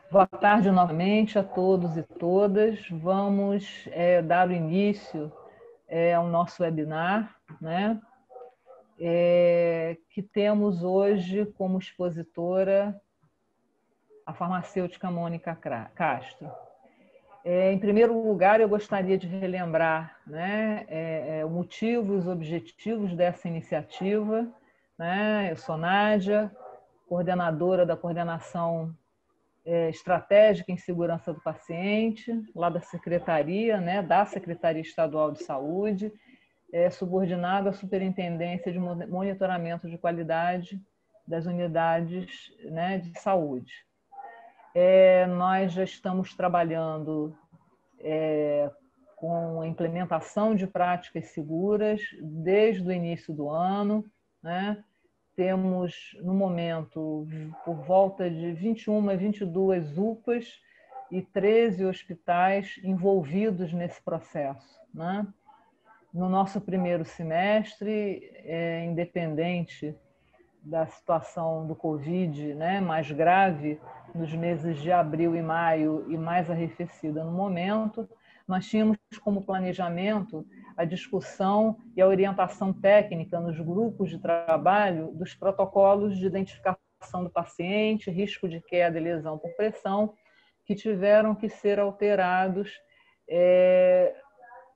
Boa tarde novamente a todos e todas. Vamos dar o início ao nosso webinar, né? Que temos hoje como expositora a farmacêutica Mônica Castro. Em primeiro lugar, eu gostaria de relembrar, né, o motivo e os objetivos dessa iniciativa, né? Eu sou Nádia, coordenadora da coordenação estratégica em segurança do paciente, lá da Secretaria, né, da Secretaria Estadual de Saúde, subordinado à Superintendência de Monitoramento de Qualidade das Unidades, né, de Saúde. Nós já estamos trabalhando com a implementação de práticas seguras desde o início do ano, né? Temos, no momento, por volta de 21 a 22 UPAs e 13 hospitais envolvidos nesse processo, né? No nosso primeiro semestre, independente da situação do Covid, né, mais grave nos meses de abril e maio e mais arrefecida no momento, nós tínhamos como planejamento a discussão e a orientação técnica nos grupos de trabalho dos protocolos de identificação do paciente, risco de queda e lesão por pressão, que tiveram que ser alterados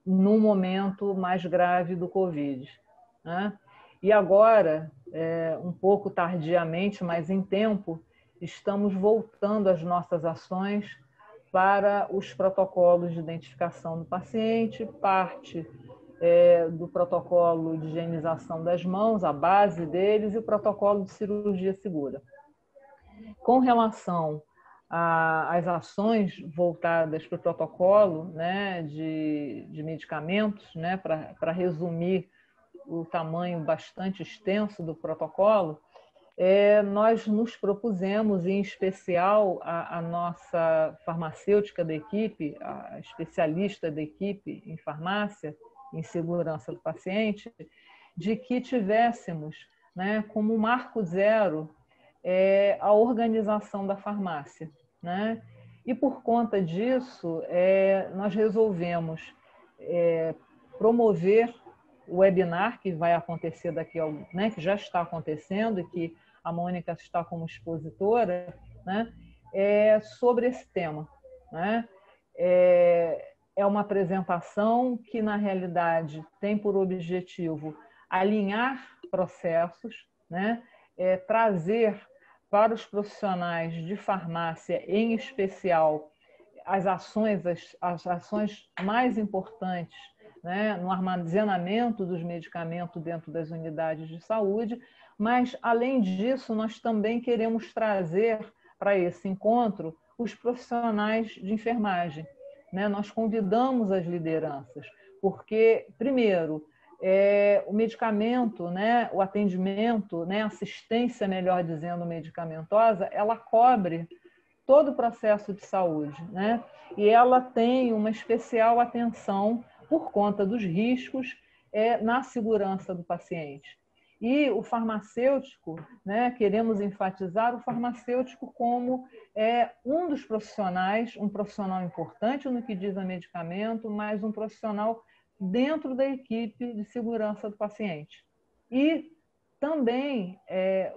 no momento mais grave do Covid, né? E agora, um pouco tardiamente, mas em tempo, estamos voltando as nossas ações para os protocolos de identificação do paciente, parte do protocolo de higienização das mãos, a base deles, e o protocolo de cirurgia segura. Com relação às ações voltadas para o protocolo, né, de medicamentos, né, para resumir o tamanho bastante extenso do protocolo, nós nos propusemos, em especial a nossa farmacêutica da equipe, a especialista da equipe em farmácia, em segurança do paciente, de que tivéssemos, né, como marco zero a organização da farmácia, né? E por conta disso, nós resolvemos promover o webinar que vai acontecer daqui a né, que já está acontecendo e que a Mônica está como expositora, né, sobre esse tema, né? É uma apresentação que, na realidade, tem por objetivo alinhar processos, né? Trazer para os profissionais de farmácia, em especial, as ações mais importantes, né, no armazenamento dos medicamentos dentro das unidades de saúde, mas, além disso, nós também queremos trazer para esse encontro os profissionais de enfermagem, né? Nós convidamos as lideranças, porque, primeiro, o medicamento, né, o atendimento, né, a assistência, melhor dizendo, medicamentosa, ela cobre todo o processo de saúde, né? E ela tem uma especial atenção por conta dos riscos na segurança do paciente. E o farmacêutico, né, queremos enfatizar o farmacêutico como um dos profissionais, um profissional importante no que diz a medicamento, mas um profissional dentro da equipe de segurança do paciente. E também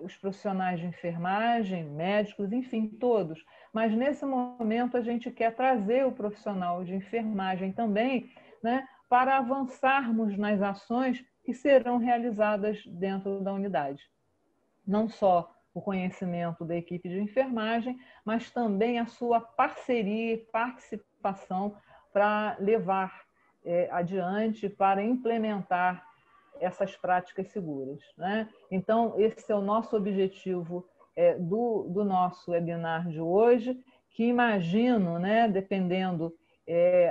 os profissionais de enfermagem, médicos, enfim, todos. Mas, nesse momento, a gente quer trazer o profissional de enfermagem também, né, para avançarmos nas ações que serão realizadas dentro da unidade. Não só o conhecimento da equipe de enfermagem, mas também a sua parceria e participação para levar adiante, para implementar essas práticas seguras, né? Então, esse é o nosso objetivo do nosso webinar de hoje, que imagino, né, dependendo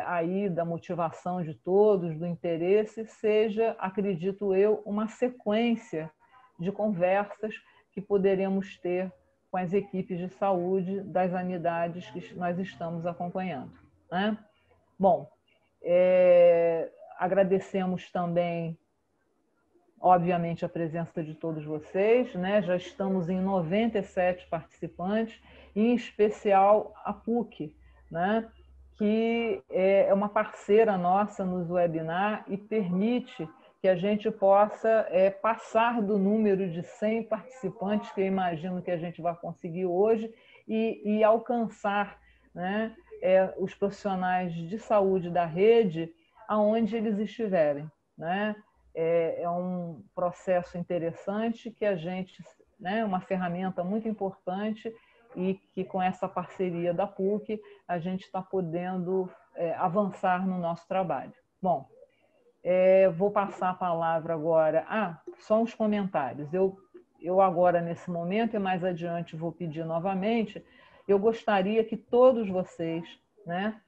aí da motivação de todos, do interesse, seja, acredito eu, uma sequência de conversas que poderemos ter com as equipes de saúde das unidades que nós estamos acompanhando, né? Bom, agradecemos também obviamente, a presença de todos vocês, né? Já estamos em 97 participantes, em especial a PUC, né? Que é uma parceira nossa nos webinars e permite que a gente possa passar do número de 100 participantes, que eu imagino que a gente vai conseguir hoje, e alcançar, né, os profissionais de saúde da rede aonde eles estiverem, né? É um processo interessante que a gente, né, uma ferramenta muito importante e que com essa parceria da PUC a gente está podendo avançar no nosso trabalho. Bom, vou passar a palavra agora. Só uns comentários. Eu agora, nesse momento, e mais adiante vou pedir novamente, eu gostaria que todos vocês, né,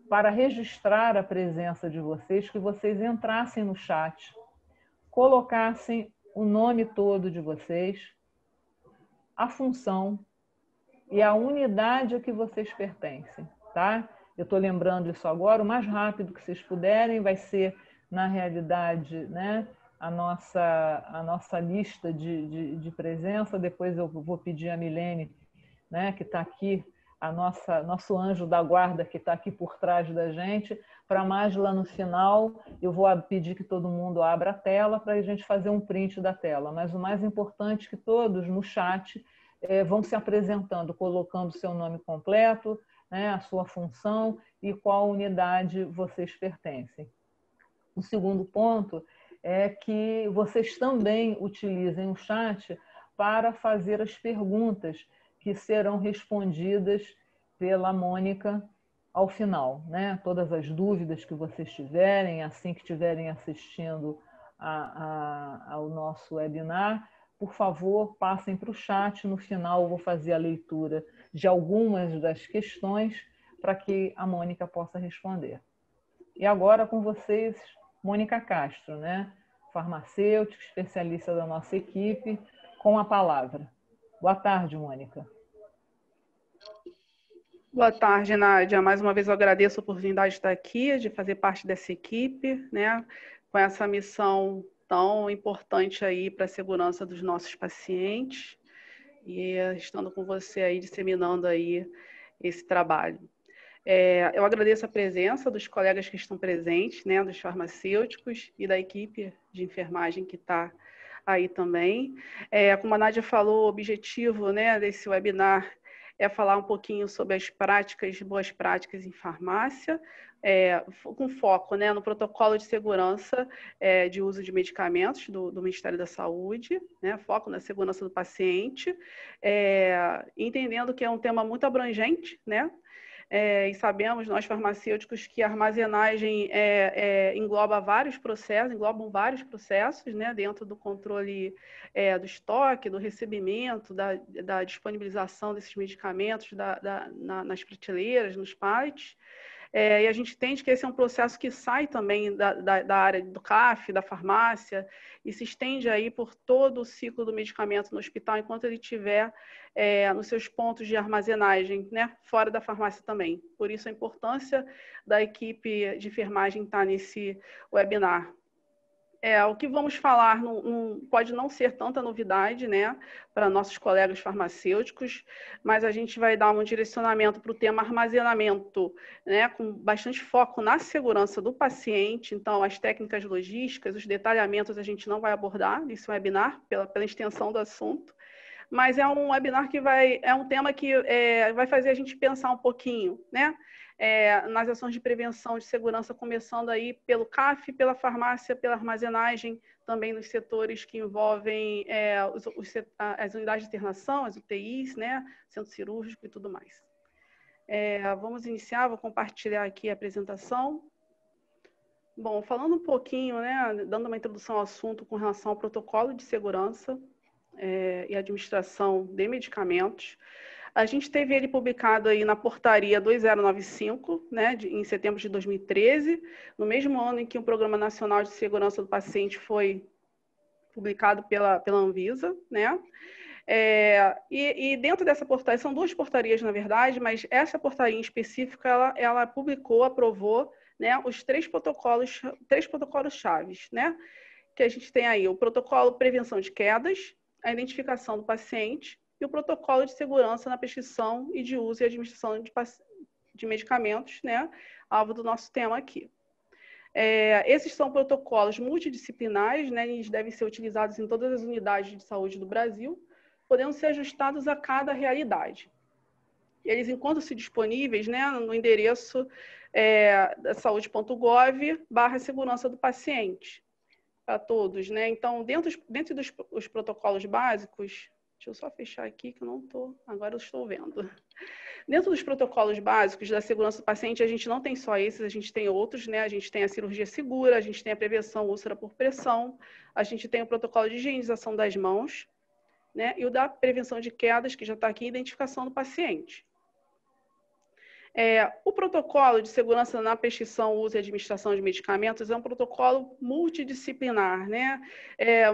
para registrar a presença de vocês, que vocês entrassem no chat, colocassem o nome todo de vocês, a função e a unidade a que vocês pertencem, tá? Eu estou lembrando isso agora, o mais rápido que vocês puderem, vai ser, na realidade, né, a nossa lista de presença. Depois eu vou pedir a Milene, né, que está aqui, nosso anjo da guarda que está aqui por trás da gente, para mais lá no final eu vou pedir que todo mundo abra a tela para a gente fazer um print da tela. Mas o mais importante é que todos no chat vão se apresentando, colocando o seu nome completo, né, a sua função e qual unidade vocês pertencem. O segundo ponto é que vocês também utilizem o chat para fazer as perguntas que serão respondidas pela Mônica ao final, né? Todas as dúvidas que vocês tiverem, assim que estiverem assistindo ao nosso webinar, por favor, passem para o chat. No final, eu vou fazer a leitura de algumas das questões para que a Mônica possa responder. E agora com vocês, Mônica Castro, né? Farmacêutica, especialista da nossa equipe, com a palavra. Boa tarde, Mônica. Boa tarde, Nádia. Mais uma vez eu agradeço a oportunidade de estar aqui, de fazer parte dessa equipe, né? Com essa missão tão importante aí para a segurança dos nossos pacientes e estando com você aí, disseminando aí esse trabalho. Eu agradeço a presença dos colegas que estão presentes, né, dos farmacêuticos e da equipe de enfermagem que está aí também. Como a Nádia falou, o objetivo, né, desse webinar é falar um pouquinho sobre as boas práticas em farmácia, com foco, né, no protocolo de segurança de uso de medicamentos do Ministério da Saúde, né, foco na segurança do paciente, entendendo que é um tema muito abrangente, né, e sabemos, nós farmacêuticos, que a armazenagem englobam vários processos, né, dentro do controle do estoque, do recebimento, da disponibilização desses medicamentos nas prateleiras, nos pallets. E a gente entende que esse é um processo que sai também da área do CAF, da farmácia, e se estende aí por todo o ciclo do medicamento no hospital, enquanto ele estiver nos seus pontos de armazenagem, né, fora da farmácia também. Por isso a importância da equipe de enfermagem estar nesse webinar. O que vamos falar pode não ser tanta novidade, né, para nossos colegas farmacêuticos, mas a gente vai dar um direcionamento para o tema armazenamento, né, com bastante foco na segurança do paciente. Então, as técnicas logísticas, os detalhamentos a gente não vai abordar nesse webinar, pela extensão do assunto, mas é um webinar que é um tema que vai fazer a gente pensar um pouquinho, né, nas ações de prevenção de segurança, começando aí pelo CAF, pela farmácia, pela armazenagem, também nos setores que envolvem as unidades de internação, as UTIs, né, centro cirúrgico e tudo mais. Vamos iniciar, vou compartilhar aqui a apresentação. Bom, falando um pouquinho, né, dando uma introdução ao assunto com relação ao protocolo de segurança e administração de medicamentos. A gente teve ele publicado aí na portaria 2095, né, em setembro de 2013, no mesmo ano em que o Programa Nacional de Segurança do Paciente foi publicado pela Anvisa, né? E dentro dessa portaria, são duas portarias, na verdade, mas essa portaria em específico, ela publicou, aprovou, né, os três protocolos chaves, né, que a gente tem aí o protocolo prevenção de quedas, a identificação do paciente e o protocolo de segurança na prescrição e de uso e administração de medicamentos, né, alvo do nosso tema aqui. Esses são protocolos multidisciplinares, né, eles devem ser utilizados em todas as unidades de saúde do Brasil, podendo ser ajustados a cada realidade. Eles encontram-se disponíveis, né, no endereço saúde.gov/segurança do paciente, para todos, né? Então, dentro dos protocolos básicos, deixa eu só fechar aqui que eu não estou, agora eu estou vendo. Dentro dos protocolos básicos da segurança do paciente, a gente não tem só esses, a gente tem outros, né? A gente tem a cirurgia segura, a gente tem a prevenção úlcera por pressão, a gente tem o protocolo de higienização das mãos, né? E o da prevenção de quedas, que já está aqui, identificação do paciente. O protocolo de segurança na prescrição, uso e administração de medicamentos é um protocolo multidisciplinar, né?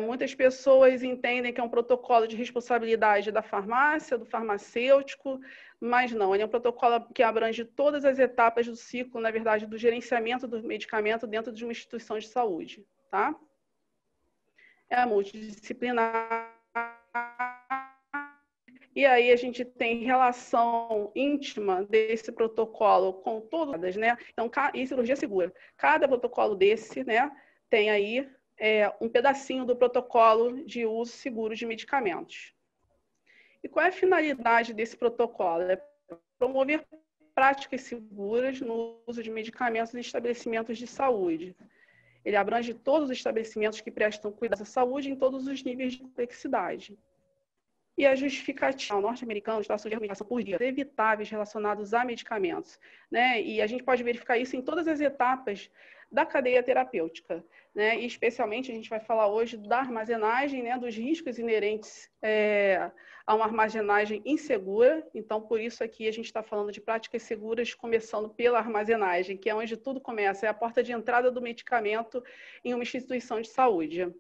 Muitas pessoas entendem que é um protocolo de responsabilidade da farmácia, do farmacêutico, mas não, ele é um protocolo que abrange todas as etapas do ciclo, na verdade, do gerenciamento do medicamento dentro de uma instituição de saúde, tá? É multidisciplinar. E aí a gente tem relação íntima desse protocolo com todas, né? Então, e cirurgia segura. Cada protocolo desse, né, tem aí um pedacinho do protocolo de uso seguro de medicamentos. E qual é a finalidade desse protocolo? É promover práticas seguras no uso de medicamentos em estabelecimentos de saúde. Ele abrange todos os estabelecimentos que prestam cuidados à saúde em todos os níveis de complexidade. E a justificativa norte-americana está sujeito a medicação por dia, evitáveis relacionados a medicamentos, né? E a gente pode verificar isso em todas as etapas da cadeia terapêutica, né? E especialmente a gente vai falar hoje da armazenagem, né? Dos riscos inerentes a uma armazenagem insegura. Então, por isso aqui a gente está falando de práticas seguras, começando pela armazenagem, que é onde tudo começa, é a porta de entrada do medicamento em uma instituição de saúde.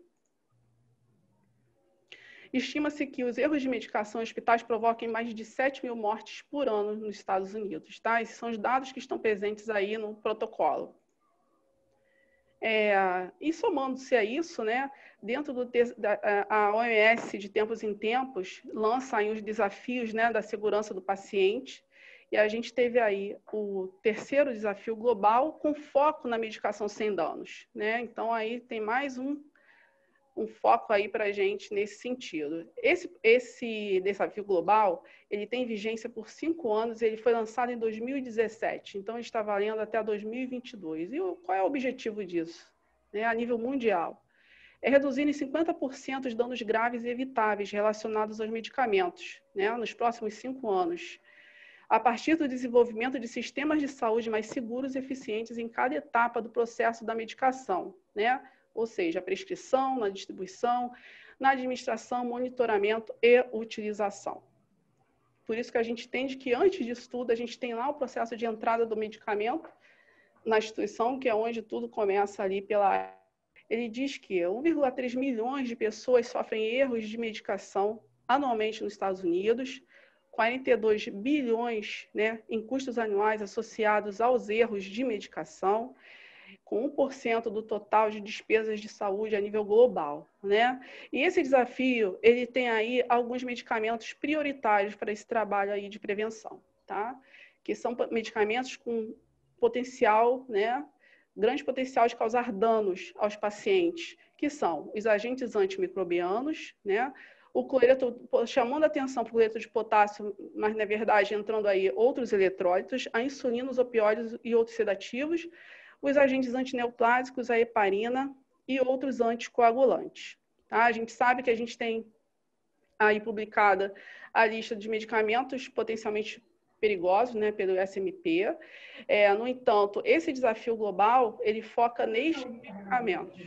Estima-se que os erros de medicação em hospitais provoquem mais de 7 mil mortes por ano nos Estados Unidos, tá? Esses são os dados que estão presentes aí no protocolo. E somando-se a isso, né, dentro a OMS, de tempos em tempos, lança aí os desafios, né, da segurança do paciente, e a gente teve aí o terceiro desafio global com foco na medicação sem danos, né? Então, aí tem mais um foco aí para a gente nesse sentido. Esse desafio global, ele tem vigência por 5 anos, ele foi lançado em 2017, então ele está valendo até 2022. E qual é o objetivo disso? A nível mundial. É reduzir em 50% os danos graves e evitáveis relacionados aos medicamentos, né, nos próximos 5 anos, a partir do desenvolvimento de sistemas de saúde mais seguros e eficientes em cada etapa do processo da medicação, né? Ou seja, a prescrição, na distribuição, na administração, monitoramento e utilização. Por isso que a gente entende que antes disso tudo, a gente tem lá o processo de entrada do medicamento na instituição, que é onde tudo começa ali pela... Ele diz que 1,3 milhões de pessoas sofrem erros de medicação anualmente nos Estados Unidos, 42 bilhões, né, em custos anuais associados aos erros de medicação, com 1% do total de despesas de saúde a nível global, né? E esse desafio, ele tem aí alguns medicamentos prioritários para esse trabalho aí de prevenção, tá? Que são medicamentos com potencial, né? Grande potencial de causar danos aos pacientes, que são os agentes antimicrobianos, né? O cloreto, chamando a atenção para o cloreto de potássio, mas na verdade entrando aí outros eletrólitos, a insulina, os opioides e outros sedativos, os agentes antineoplásicos, a heparina e outros anticoagulantes. Tá? A gente sabe que a gente tem aí publicada a lista de medicamentos potencialmente perigosos, né, pelo SMP. No entanto, esse desafio global, ele foca nestes medicamentos.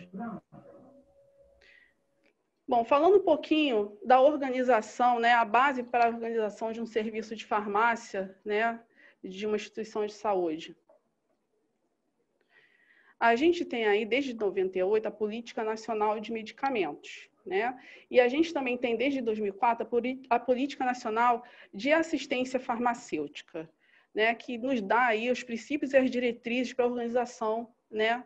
Bom, falando um pouquinho da organização, né, a base para a organização de um serviço de farmácia, né, de uma instituição de saúde. A gente tem aí, desde 98, a Política Nacional de Medicamentos, né? E a gente também tem, desde 2004, a Política Nacional de Assistência Farmacêutica, né, que nos dá aí os princípios e as diretrizes para a organização, né,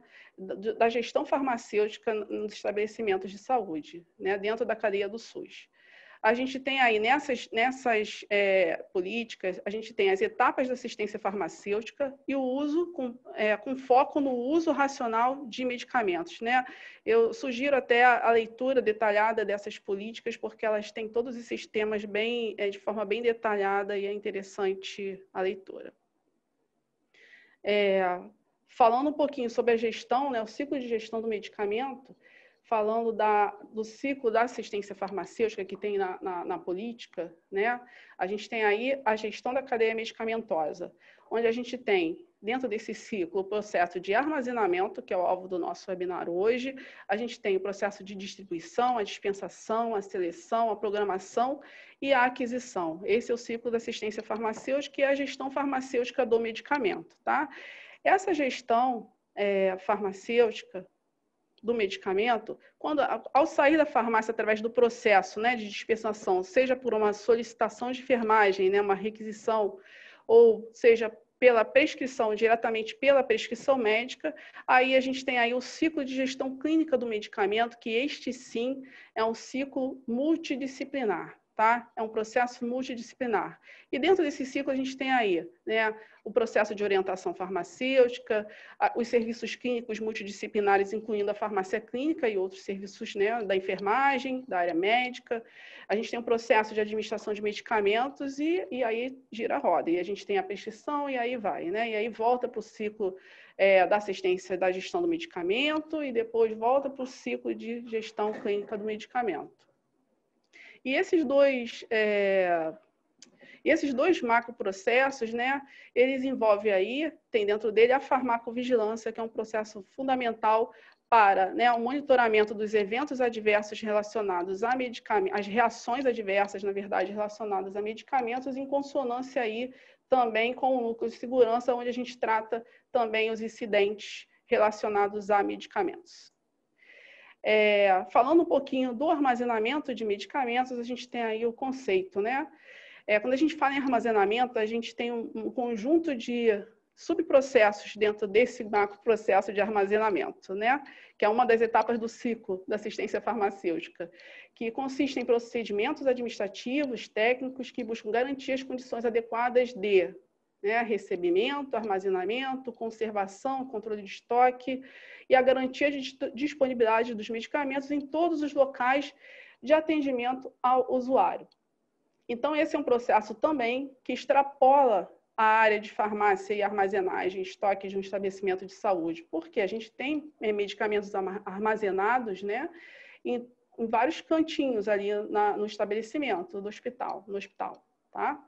da gestão farmacêutica nos estabelecimentos de saúde, né, dentro da cadeia do SUS. A gente tem aí nessas políticas, a gente tem as etapas da assistência farmacêutica e o uso com foco no uso racional de medicamentos, né? Eu sugiro até a leitura detalhada dessas políticas, porque elas têm todos esses temas de forma bem detalhada e é interessante a leitura. Falando um pouquinho sobre a gestão, né, o ciclo de gestão do medicamento, falando do ciclo da assistência farmacêutica que tem na política, né? A gente tem aí a gestão da cadeia medicamentosa, onde a gente tem, dentro desse ciclo, o processo de armazenamento, que é o alvo do nosso webinar hoje, a gente tem o processo de distribuição, a dispensação, a seleção, a programação e a aquisição. Esse é o ciclo da assistência farmacêutica e a gestão farmacêutica do medicamento, tá? Essa gestão farmacêutica do medicamento, ao sair da farmácia através do processo, né, de dispensação, seja por uma solicitação de enfermagem, né, uma requisição, ou seja pela prescrição, diretamente pela prescrição médica, aí a gente tem aí o ciclo de gestão clínica do medicamento, que este sim é um ciclo multidisciplinar. Tá? É um processo multidisciplinar. E dentro desse ciclo a gente tem aí, né, o processo de orientação farmacêutica, os serviços clínicos multidisciplinares, incluindo a farmácia clínica e outros serviços, né, da enfermagem, da área médica. A gente tem um processo de administração de medicamentos e aí gira a roda. E a gente tem a prescrição e aí vai, né? E aí volta para o ciclo da assistência da gestão do medicamento e depois volta para o ciclo de gestão clínica do medicamento. E esses dois macroprocessos, né, eles envolvem aí, tem dentro dele a farmacovigilância, que é um processo fundamental para, né, o monitoramento dos eventos adversos relacionados a medicamentos, as reações adversas, na verdade, relacionadas a medicamentos, em consonância aí também com o núcleo de segurança, onde a gente trata também os incidentes relacionados a medicamentos. Falando um pouquinho do armazenamento de medicamentos, a gente tem aí o conceito, né? Quando a gente fala em armazenamento, a gente tem um conjunto de subprocessos dentro desse macroprocesso de armazenamento, né? Que é uma das etapas do ciclo da assistência farmacêutica, que consiste em procedimentos administrativos, técnicos, que buscam garantir as condições adequadas de, né, recebimento, armazenamento, conservação, controle de estoque e a garantia de disponibilidade dos medicamentos em todos os locais de atendimento ao usuário. Então, esse é um processo também que extrapola a área de farmácia e armazenagem, estoque de um estabelecimento de saúde, porque a gente tem medicamentos armazenados, né, em vários cantinhos ali no estabelecimento do hospital, no hospital, tá?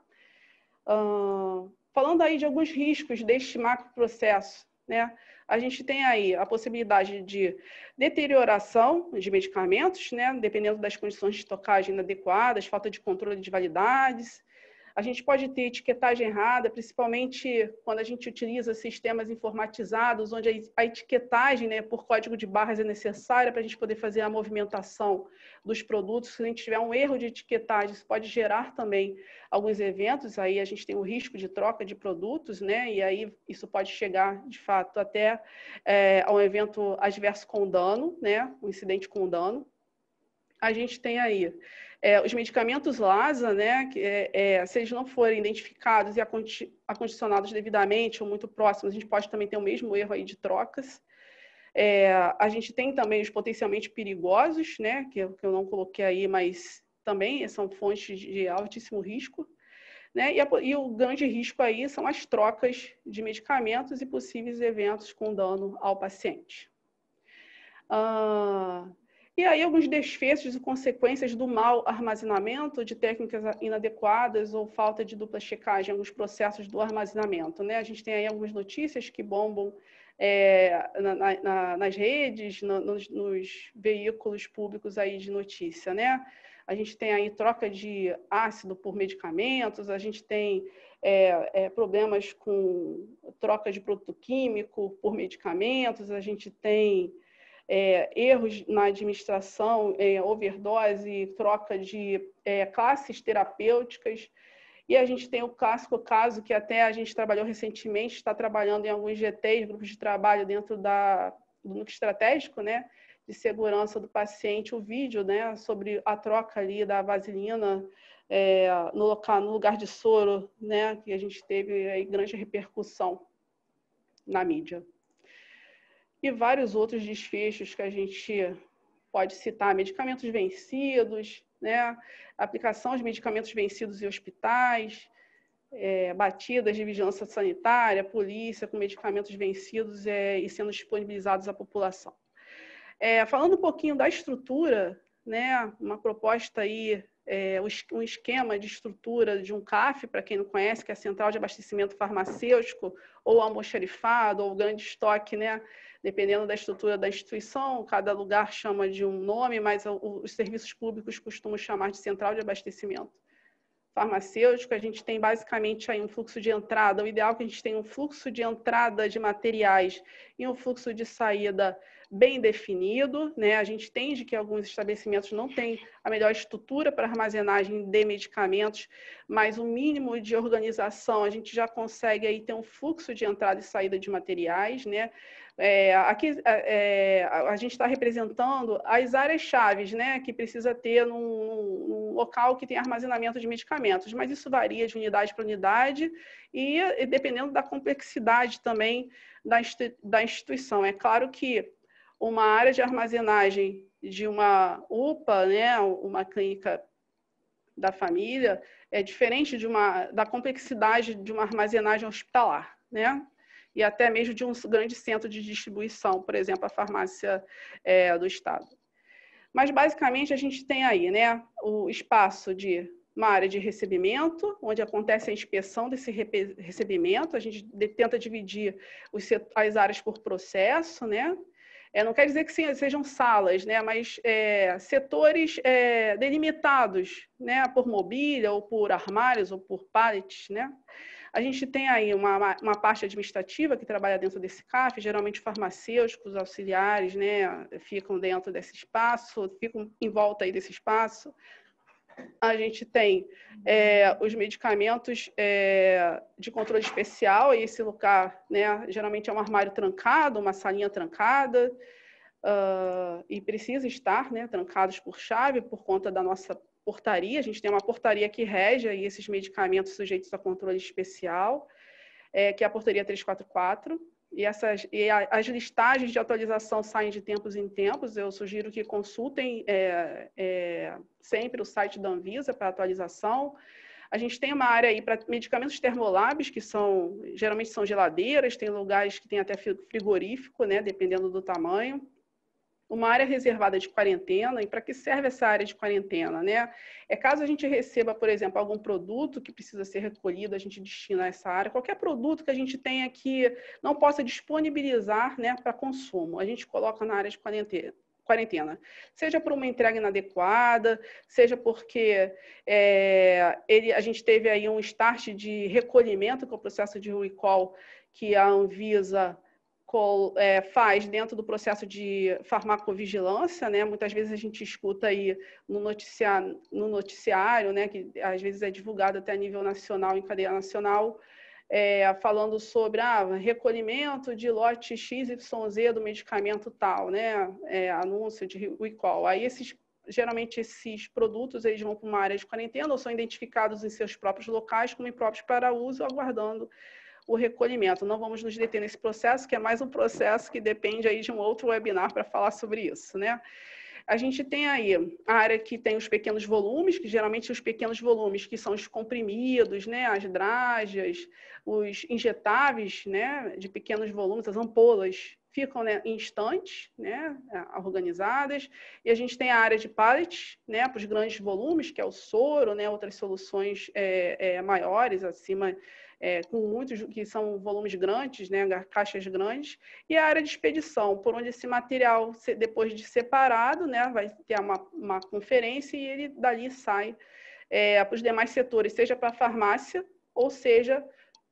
Falando aí de alguns riscos deste macroprocesso, né? A gente tem aí a possibilidade de deterioração de medicamentos, né? Dependendo das condições de estocagem inadequadas, falta de controle de validades. A gente pode ter etiquetagem errada, principalmente quando a gente utiliza sistemas informatizados, onde a etiquetagem, né, por código de barras é necessária para a gente poder fazer a movimentação dos produtos. Se a gente tiver um erro de etiquetagem, isso pode gerar também alguns eventos, aí a gente tem o risco de troca de produtos, né, e aí isso pode chegar, de fato, até a um evento adverso com dano, né, um incidente com dano. A gente tem aí os medicamentos LASA, né, se eles não forem identificados e acondicionados devidamente ou muito próximos, a gente pode também ter o mesmo erro aí de trocas. A gente tem também os potencialmente perigosos, né, que eu não coloquei aí, mas também são fontes de altíssimo risco. Né, e o grande risco aí são as trocas de medicamentos e possíveis eventos com dano ao paciente. E aí alguns desfechos e consequências do mau armazenamento, de técnicas inadequadas ou falta de dupla checagem em alguns processos do armazenamento, né? A gente tem aí algumas notícias que bombam nas redes, nos veículos públicos aí de notícia, né? A gente tem aí troca de ácido por medicamentos, a gente tem problemas com troca de produto químico por medicamentos, a gente tem erros na administração, overdose, troca de classes terapêuticas. E a gente tem o clássico caso que até a gente trabalhou recentemente, está trabalhando em alguns GTs, grupos de trabalho dentro do núcleo estratégico, né, de segurança do paciente, o vídeo, né, sobre a troca ali da vaselina no lugar de soro, né, que a gente teve aí grande repercussão na mídia. E vários outros desfechos que a gente pode citar, medicamentos vencidos, né, aplicação de medicamentos vencidos em hospitais, batidas de vigilância sanitária, polícia com medicamentos vencidos e sendo disponibilizados à população. Falando um pouquinho da estrutura, né, uma proposta aí, um esquema de estrutura de um CAF, para quem não conhece, que é a Central de Abastecimento Farmacêutico, ou almoxarifado, ou grande estoque, né, dependendo da estrutura da instituição, cada lugar chama de um nome, mas os serviços públicos costumam chamar de Central de Abastecimento Farmacêutico. A gente tem basicamente aí um fluxo de entrada, o ideal é que a gente tenha um fluxo de entrada de materiais e um fluxo de saída bem definido, né? A gente entende que alguns estabelecimentos não têm a melhor estrutura para armazenagem de medicamentos, mas o mínimo de organização a gente já consegue aí ter um fluxo de entrada e saída de materiais, né? Aqui a gente está representando as áreas-chave, né, que precisa ter num local que tem armazenamento de medicamentos, mas isso varia de unidade para unidade e dependendo da complexidade também da instituição. É claro que uma área de armazenagem de uma UPA, né, uma clínica da família, é diferente da complexidade de uma armazenagem hospitalar, né? E até mesmo de um grande centro de distribuição, por exemplo, a farmácia do Estado. Mas, basicamente, a gente tem aí, né, o espaço de uma área de recebimento, onde acontece a inspeção desse recebimento, a gente tenta dividir as áreas por processo, né? Não quer dizer que sejam salas, né, mas setores delimitados, né, por mobília, ou por armários, ou por pallets, né? A gente tem aí uma parte administrativa que trabalha dentro desse CAF, geralmente farmacêuticos, auxiliares, né, ficam dentro desse espaço, ficam em volta aí desse espaço. A gente tem os medicamentos de controle especial, e esse lugar, né, geralmente é um armário trancado, uma salinha trancada, e precisa estar, né, trancados por chave, por conta da nossa portaria. A gente tem uma portaria que rege aí esses medicamentos sujeitos a controle especial, que é a portaria 344, e as listagens de atualização saem de tempos em tempos. Eu sugiro que consultem sempre o site da Anvisa para atualização. A gente tem uma área aí para medicamentos termolabs, que geralmente são geladeiras, tem lugares que tem até frigorífico, né, dependendo do tamanho. Uma área reservada de quarentena. E para que serve essa área de quarentena, né? Caso a gente receba, por exemplo, algum produto que precisa ser recolhido, a gente destina a essa área. Qualquer produto que a gente tenha que não possa disponibilizar, né, para consumo, a gente coloca na área de quarentena. Seja por uma entrega inadequada, seja porque a gente teve aí um start de recolhimento, que é o processo de recall que a Anvisa faz dentro do processo de farmacovigilância, né? Muitas vezes a gente escuta aí no noticiário, né, que às vezes é divulgado até a nível nacional, em cadeia nacional, falando sobre recolhimento de lote XYZ do medicamento tal, né? Anúncio de recall. Aí geralmente esses produtos eles vão para uma área de quarentena ou são identificados em seus próprios locais como impróprios para uso, aguardando o recolhimento. Não vamos nos deter nesse processo, que é mais um processo que depende aí de um outro webinar para falar sobre isso, né? A gente tem aí a área que tem os pequenos volumes, que geralmente os pequenos volumes, que são os comprimidos, né, as drágeas, os injetáveis, né, de pequenos volumes, as ampolas, ficam, né, em estantes, né, organizadas. E a gente tem a área de pallets, né, para os grandes volumes, que é o soro, né, outras soluções maiores, acima, com muitos que são volumes grandes, né, caixas grandes, e a área de expedição, por onde esse material, depois de separado, né, vai ter uma conferência e ele dali sai para os demais setores, seja para a farmácia ou seja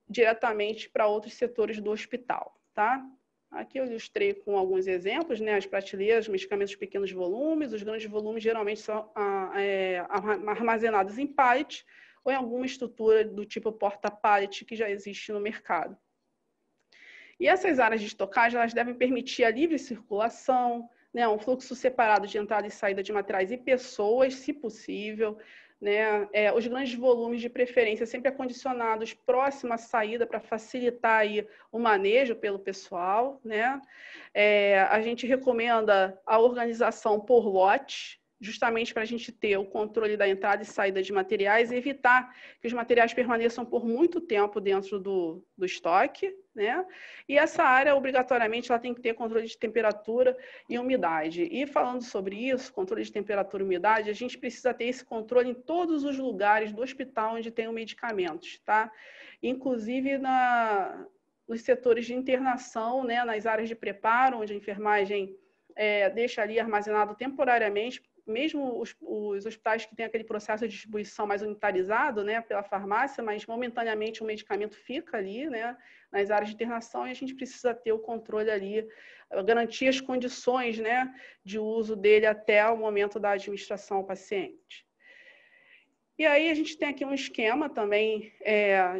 diretamente para outros setores do hospital, tá? Aqui eu ilustrei com alguns exemplos, né, as prateleiras, medicamentos de pequenos volumes. Os grandes volumes geralmente são armazenados em pallets ou em alguma estrutura do tipo porta-pallet que já existe no mercado. E essas áreas de estocagem, elas devem permitir a livre circulação, né, um fluxo separado de entrada e saída de materiais e pessoas, se possível, né, os grandes volumes de preferência sempre acondicionados próximo à saída para facilitar aí o manejo pelo pessoal, né. A gente recomenda a organização por lote, justamente para a gente ter o controle da entrada e saída de materiais e evitar que os materiais permaneçam por muito tempo dentro do estoque, né? E essa área, obrigatoriamente, ela tem que ter controle de temperatura e umidade. E falando sobre isso, controle de temperatura e umidade, a gente precisa ter esse controle em todos os lugares do hospital onde tem medicamentos, tá? Inclusive nos setores de internação, né? Nas áreas de preparo, onde a enfermagem deixa ali armazenado temporariamente, mesmo os hospitais que têm aquele processo de distribuição mais unitarizado, né, pela farmácia, mas momentaneamente o medicamento fica ali, né, nas áreas de internação, e a gente precisa ter o controle ali, garantir as condições, né, de uso dele até o momento da administração ao paciente. E aí a gente tem aqui um esquema também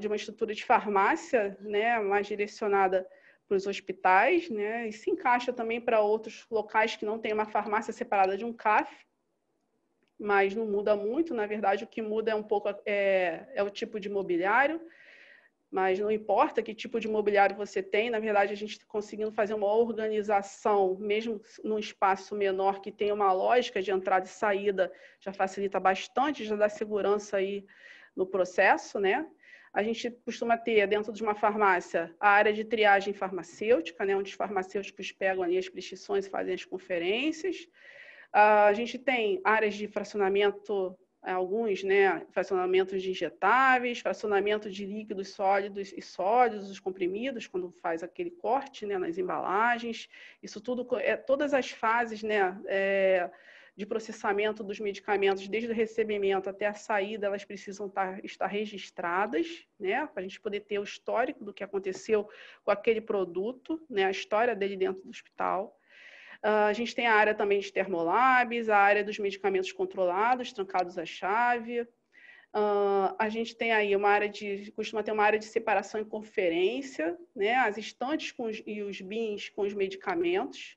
de uma estrutura de farmácia, né, mais direcionada para os hospitais, né, e se encaixa também para outros locais que não tem uma farmácia separada de um CAF, mas não muda muito, na verdade o que muda é um pouco o tipo de mobiliário, mas não importa que tipo de mobiliário você tem, na verdade a gente está conseguindo fazer uma organização, mesmo num espaço menor que tem uma lógica de entrada e saída, já facilita bastante, já dá segurança aí no processo, né? A gente costuma ter, dentro de uma farmácia, a área de triagem farmacêutica, né, onde os farmacêuticos pegam ali as prescrições e fazem as conferências. A gente tem áreas de fracionamento, alguns, né, fracionamentos de injetáveis, fracionamento de líquidos sólidos e sólidos, os comprimidos, quando faz aquele corte, né, nas embalagens. Isso tudo, todas as fases, né, de processamento dos medicamentos, desde o recebimento até a saída, elas precisam estar registradas, né, para a gente poder ter o histórico do que aconteceu com aquele produto, né, a história dele dentro do hospital. A gente tem a área também de termolabs, a área dos medicamentos controlados, trancados à chave. A gente tem aí costuma ter uma área de separação e conferência, né, as estantes e os bins com os medicamentos.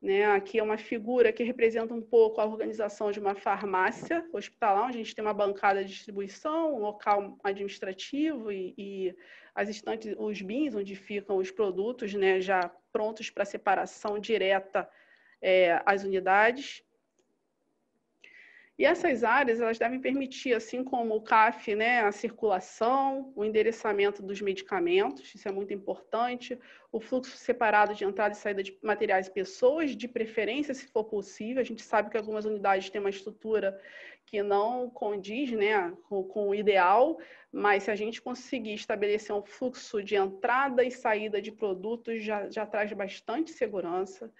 Né? Aqui é uma figura que representa um pouco a organização de uma farmácia hospitalar, onde a gente tem uma bancada de distribuição, um local administrativo e as estantes, os bins, onde ficam os produtos, né, já prontos para separação direta às unidades. E essas áreas, elas devem permitir, assim como o CAF, né, a circulação, o endereçamento dos medicamentos, isso é muito importante, o fluxo separado de entrada e saída de materiais e pessoas, de preferência, se for possível. A gente sabe que algumas unidades têm uma estrutura que não condiz, né, com o ideal, mas se a gente conseguir estabelecer um fluxo de entrada e saída de produtos, já traz bastante segurança.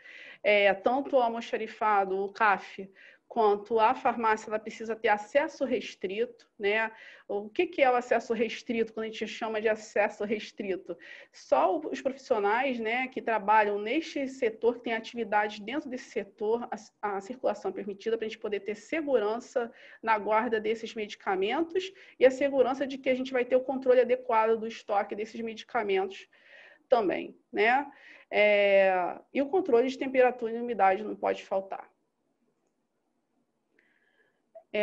Tanto o almoxarifado, o CAF, quanto a farmácia, ela precisa ter acesso restrito, né? O que é o acesso restrito, quando a gente chama de acesso restrito? Só os profissionais, né, que trabalham neste setor, que têm atividades dentro desse setor, a circulação é permitida para a gente poder ter segurança na guarda desses medicamentos e a segurança de que a gente vai ter o controle adequado do estoque desses medicamentos também, né? E o controle de temperatura e umidade não pode faltar.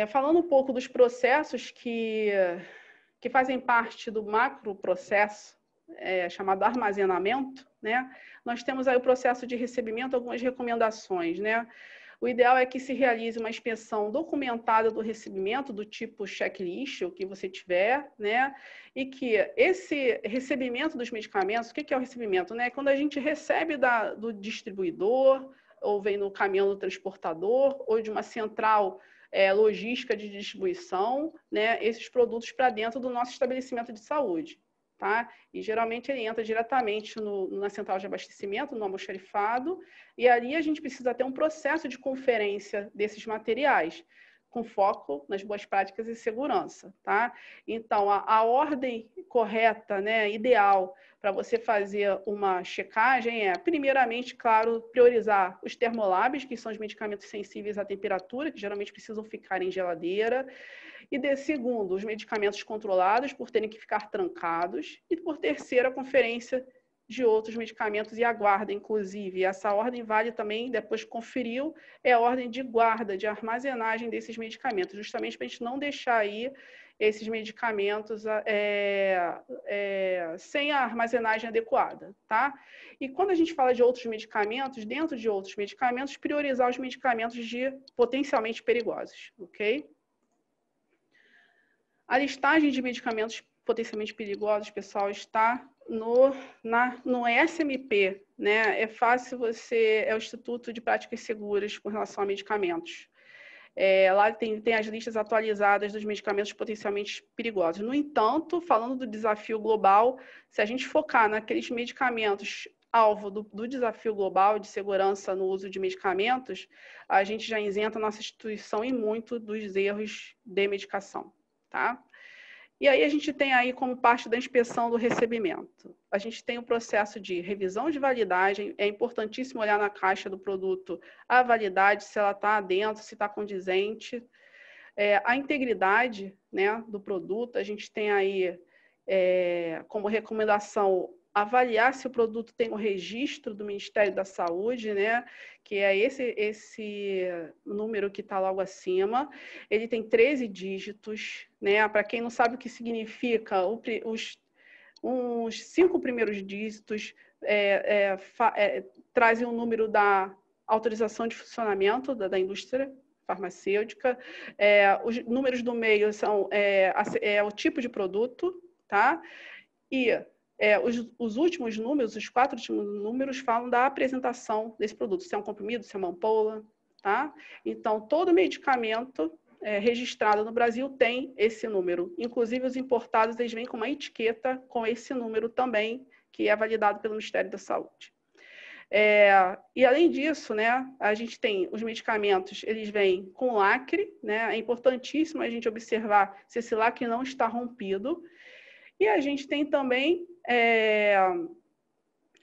Falando um pouco dos processos que fazem parte do macro processo, chamado armazenamento, né? Nós temos aí o processo de recebimento, algumas recomendações, né? O ideal é que se realize uma inspeção documentada do recebimento, do tipo checklist, o que você tiver, né? E que esse recebimento dos medicamentos, o que é o recebimento, né? Quando a gente recebe do distribuidor, ou vem no caminhão do transportador, ou de uma central logística de distribuição, né, esses produtos para dentro do nosso estabelecimento de saúde. Tá? E geralmente ele entra diretamente na central de abastecimento, no almoxarifado, e ali a gente precisa ter um processo de conferência desses materiais, com foco nas boas práticas e segurança, tá? Então, a ordem correta, né, ideal para você fazer uma checagem é, primeiramente, claro, priorizar os termolabs, que são os medicamentos sensíveis à temperatura, que geralmente precisam ficar em geladeira, e segundo, os medicamentos controlados, por terem que ficar trancados, e por terceiro, a conferência de outros medicamentos e a guarda, inclusive. Essa ordem vale também, depois que conferiu, é a ordem de guarda, de armazenagem desses medicamentos, justamente para a gente não deixar aí esses medicamentos sem a armazenagem adequada, tá? E quando a gente fala de outros medicamentos, dentro de outros medicamentos, priorizar os medicamentos potencialmente perigosos, ok? A listagem de medicamentos potencialmente perigosos, pessoal, está no SMP, né? É fácil é o Instituto de Práticas Seguras com relação a medicamentos. Lá tem as listas atualizadas dos medicamentos potencialmente perigosos. No entanto, falando do desafio global, se a gente focar naqueles medicamentos alvo do desafio global de segurança no uso de medicamentos, a gente já isenta a nossa instituição e muito dos erros de medicação, tá? E aí a gente tem aí como parte da inspeção do recebimento. A gente tem o processo de revisão de validade, é importantíssimo olhar na caixa do produto a validade, se ela está dentro, se está condizente. A integridade, né, do produto, a gente tem aí como recomendação avaliar se o produto tem o registro do Ministério da Saúde, né, que é esse número que está logo acima. Ele tem 13 dígitos, né? Para quem não sabe o que significa, uns 5 primeiros dígitos trazem o número da autorização de funcionamento da indústria farmacêutica. Os números do meio são o tipo de produto, tá? E os últimos números, os 4 últimos números, falam da apresentação desse produto, se é um comprimido, se é uma ampola, tá? Então, todo medicamento registrado no Brasil tem esse número. Inclusive, os importados, eles vêm com uma etiqueta com esse número também, que é validado pelo Ministério da Saúde. E, além disso, né, a gente tem os medicamentos, eles vêm com lacre, né? É importantíssimo a gente observar se esse lacre não está rompido. E a gente tem também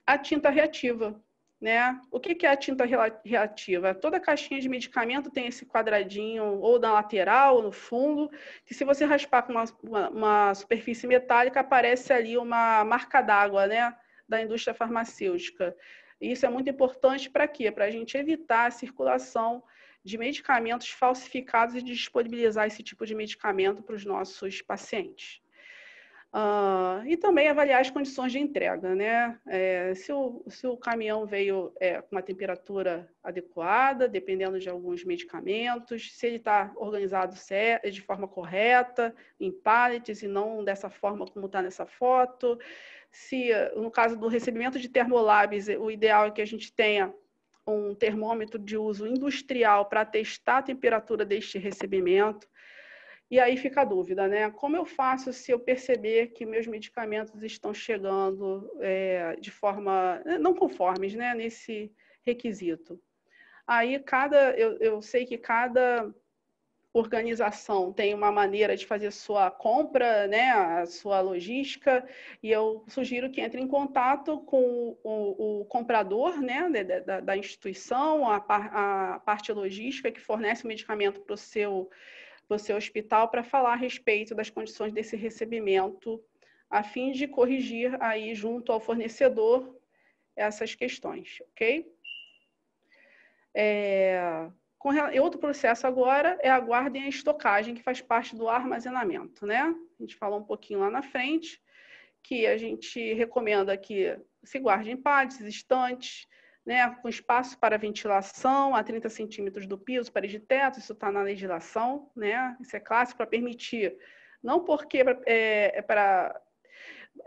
a tinta reativa, né? O que é a tinta reativa? Toda caixinha de medicamento tem esse quadradinho, ou na lateral, ou no fundo, que se você raspar com uma superfície metálica, aparece ali uma marca d'água, né, da indústria farmacêutica. Isso é muito importante para quê? Para a gente evitar a circulação de medicamentos falsificados e disponibilizar esse tipo de medicamento para os nossos pacientes. E também avaliar as condições de entrega, né? Se o caminhão veio com uma temperatura adequada, dependendo de alguns medicamentos, se ele está organizado de forma correta, em pallets e não dessa forma como está nessa foto. Se, no caso do recebimento de termolabs, o ideal é que a gente tenha um termômetro de uso industrial para testar a temperatura deste recebimento. E aí fica a dúvida, né? Como eu faço se eu perceber que meus medicamentos estão chegando de forma não conformes, né, nesse requisito? Aí eu sei que cada organização tem uma maneira de fazer sua compra, né, a sua logística, e eu sugiro que entre em contato com o comprador, né, da instituição, a parte logística que fornece o medicamento para o seu hospital, para falar a respeito das condições desse recebimento, a fim de corrigir aí junto ao fornecedor essas questões, ok? Outro processo agora é a guarda e a estocagem, que faz parte do armazenamento, né? A gente falou um pouquinho lá na frente, que a gente recomenda que se guarde em pallets, estantes, né, com espaço para ventilação a 30 centímetros do piso, parede de teto, isso está na legislação, né? Isso é clássico para permitir, não porque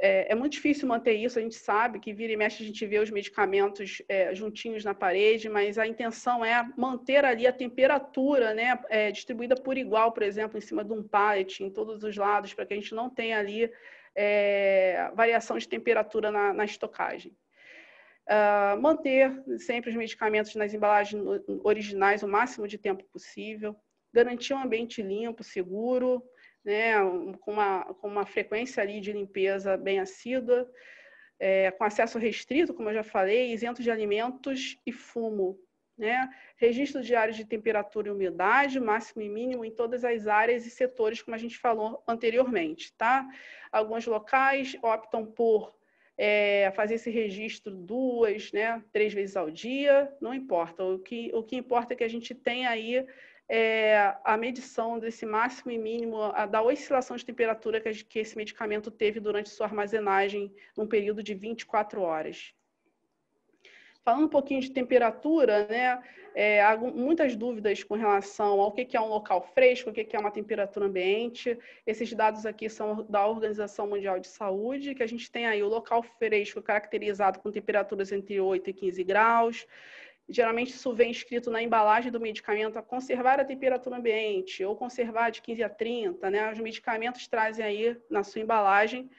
é muito difícil manter isso, a gente sabe que vira e mexe a gente vê os medicamentos juntinhos na parede, mas a intenção é manter ali a temperatura, né, distribuída por igual, por exemplo, em cima de um pallet, em todos os lados, para que a gente não tenha ali variação de temperatura na estocagem. Manter sempre os medicamentos nas embalagens originais o máximo de tempo possível, garantir um ambiente limpo, seguro, né, com uma frequência ali de limpeza bem assídua, com acesso restrito, como eu já falei, isento de alimentos e fumo, né? Registro diário de temperatura e umidade, máximo e mínimo em todas as áreas e setores, como a gente falou anteriormente, tá? Alguns locais optam por fazer esse registro 2, né, 3 vezes ao dia, não importa. O que importa é que a gente tenha aí a medição desse máximo e mínimo, da oscilação de temperatura que esse medicamento teve durante sua armazenagem num período de 24 horas. Falando um pouquinho de temperatura, né, há muitas dúvidas com relação ao que é um local fresco, o que é uma temperatura ambiente. Esses dados aqui são da Organização Mundial de Saúde, que a gente tem aí o local fresco caracterizado com temperaturas entre 8 e 15 graus. Geralmente isso vem escrito na embalagem do medicamento a conservar a temperatura ambiente ou conservar de 15 a 30, né? Os medicamentos trazem aí na sua embalagem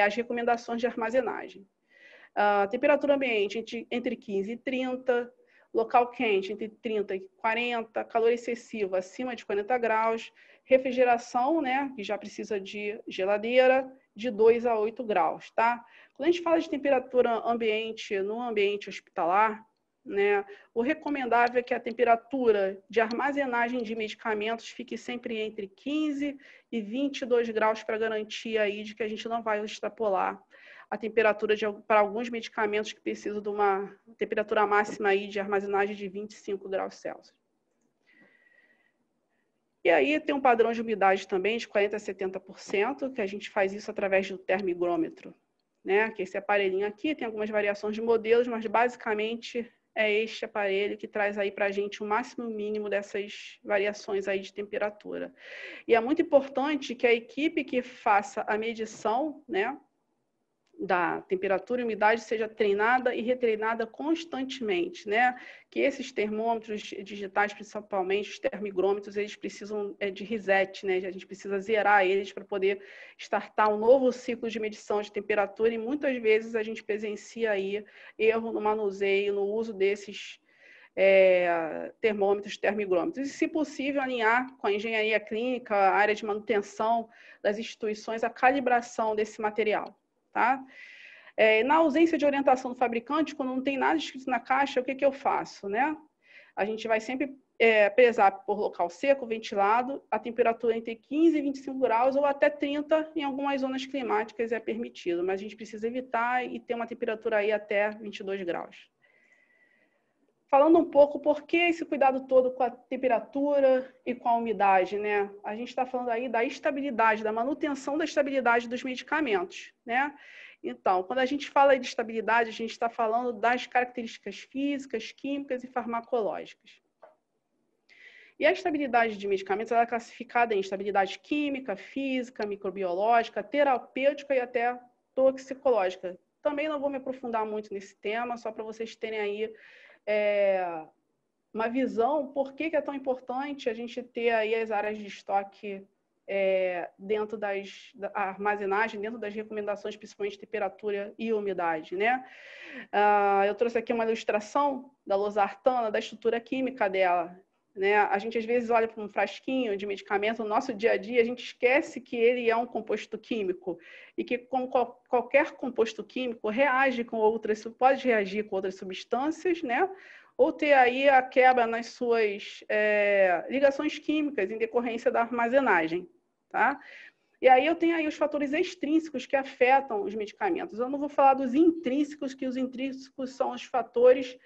as recomendações de armazenagem. Temperatura ambiente entre 15 e 30, local quente entre 30 e 40, calor excessivo acima de 40 graus, refrigeração, né, que já precisa de geladeira, de 2 a 8 graus, tá? Quando a gente fala de temperatura ambiente no ambiente hospitalar, né, o recomendável é que a temperatura de armazenagem de medicamentos fique sempre entre 15 e 22 graus para garantir aí de que a gente não vai extrapolar a temperatura para alguns medicamentos que precisam de uma temperatura máxima aí de armazenagem de 25 graus Celsius. E aí tem um padrão de umidade também de 40% a 70%, que a gente faz isso através do termigrômetro, né? Que esse aparelhinho aqui tem algumas variações de modelos, mas basicamente é este aparelho que traz aí para a gente o máximo e o mínimo dessas variações aí de temperatura. E é muito importante que a equipe que faça a medição, né, da temperatura e umidade seja treinada e retreinada constantemente, né? Que esses termômetros digitais, principalmente os termigrômetros, eles precisam de reset, né? A gente precisa zerar eles para poder startar um novo ciclo de medição de temperatura e muitas vezes a gente presencia aí erro no manuseio, no uso desses termômetros, termigrômetros. E, se possível, alinhar com a engenharia clínica, a área de manutenção das instituições, a calibração desse material. Tá? Na ausência de orientação do fabricante, quando não tem nada escrito na caixa, o que eu faço? Né? A gente vai sempre prezar por local seco, ventilado, a temperatura entre 15 e 25 graus ou até 30 em algumas zonas climáticas é permitido, mas a gente precisa evitar e ter uma temperatura aí até 22 graus. Falando um pouco por que esse cuidado todo com a temperatura e com a umidade, né? A gente está falando aí da estabilidade, da manutenção da estabilidade dos medicamentos, né? Então, quando a gente fala de estabilidade, a gente está falando das características físicas, químicas e farmacológicas. E a estabilidade de medicamentos ela é classificada em estabilidade química, física, microbiológica, terapêutica e até toxicológica. Também não vou me aprofundar muito nesse tema, só para vocês terem aí uma visão por que é tão importante a gente ter aí as áreas de estoque dentro da armazenagem, dentro das recomendações, principalmente temperatura e umidade, né? Eu trouxe aqui uma ilustração da losartana, da estrutura química dela, né? A gente às vezes olha para um frasquinho de medicamento no nosso dia a dia, a gente esquece que ele é um composto químico e que, como qualquer composto químico, pode reagir com outras substâncias, né? Ou ter aí a quebra nas suas ligações químicas em decorrência da armazenagem, tá? E aí eu tenho aí os fatores extrínsecos que afetam os medicamentos. Eu não vou falar dos intrínsecos, que os intrínsecos são os fatores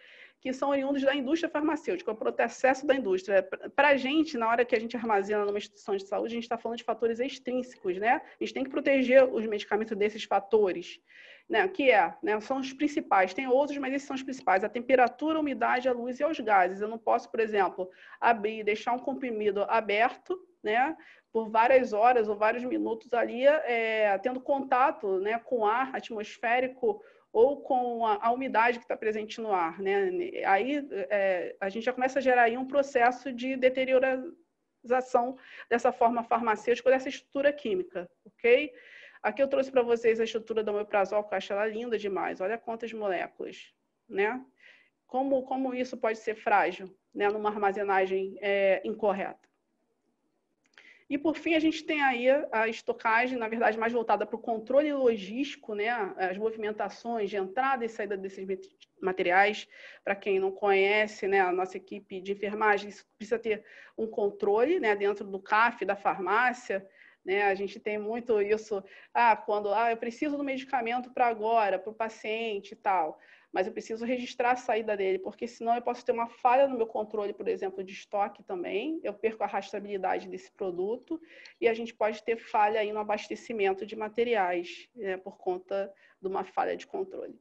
que são oriundos da indústria farmacêutica, o processo da indústria. Para a gente, na hora que a gente armazena numa instituição de saúde, a gente está falando de fatores extrínsecos, né? A gente tem que proteger os medicamentos desses fatores, né? Que né? São os principais. Tem outros, mas esses são os principais. A temperatura, a umidade, a luz e os gases. Eu não posso, por exemplo, abrir, deixar um comprimido aberto, né? Por várias horas ou vários minutos ali, tendo contato, né? Com ar atmosférico ou com a umidade que está presente no ar, né? Aí a gente já começa a gerar aí um processo de deterioração dessa forma farmacêutica, dessa estrutura química, ok? Aqui eu trouxe para vocês a estrutura do omeprazol, que eu acho ela linda demais. Olha quantas moléculas, né? Como isso pode ser frágil, né? Numa armazenagem incorreta. E, por fim, a gente tem aí a estocagem, na verdade, mais voltada para o controle logístico, né? As movimentações de entrada e saída desses materiais. Para quem não conhece, né, a nossa equipe de enfermagem precisa ter um controle, né, dentro do CAF, da farmácia. Né? A gente tem muito isso, quando eu preciso do medicamento para agora, para o paciente e tal, mas eu preciso registrar a saída dele, porque senão eu posso ter uma falha no meu controle, por exemplo, de estoque também, eu perco a rastreabilidade desse produto e a gente pode ter falha aí no abastecimento de materiais, né, por conta de uma falha de controle.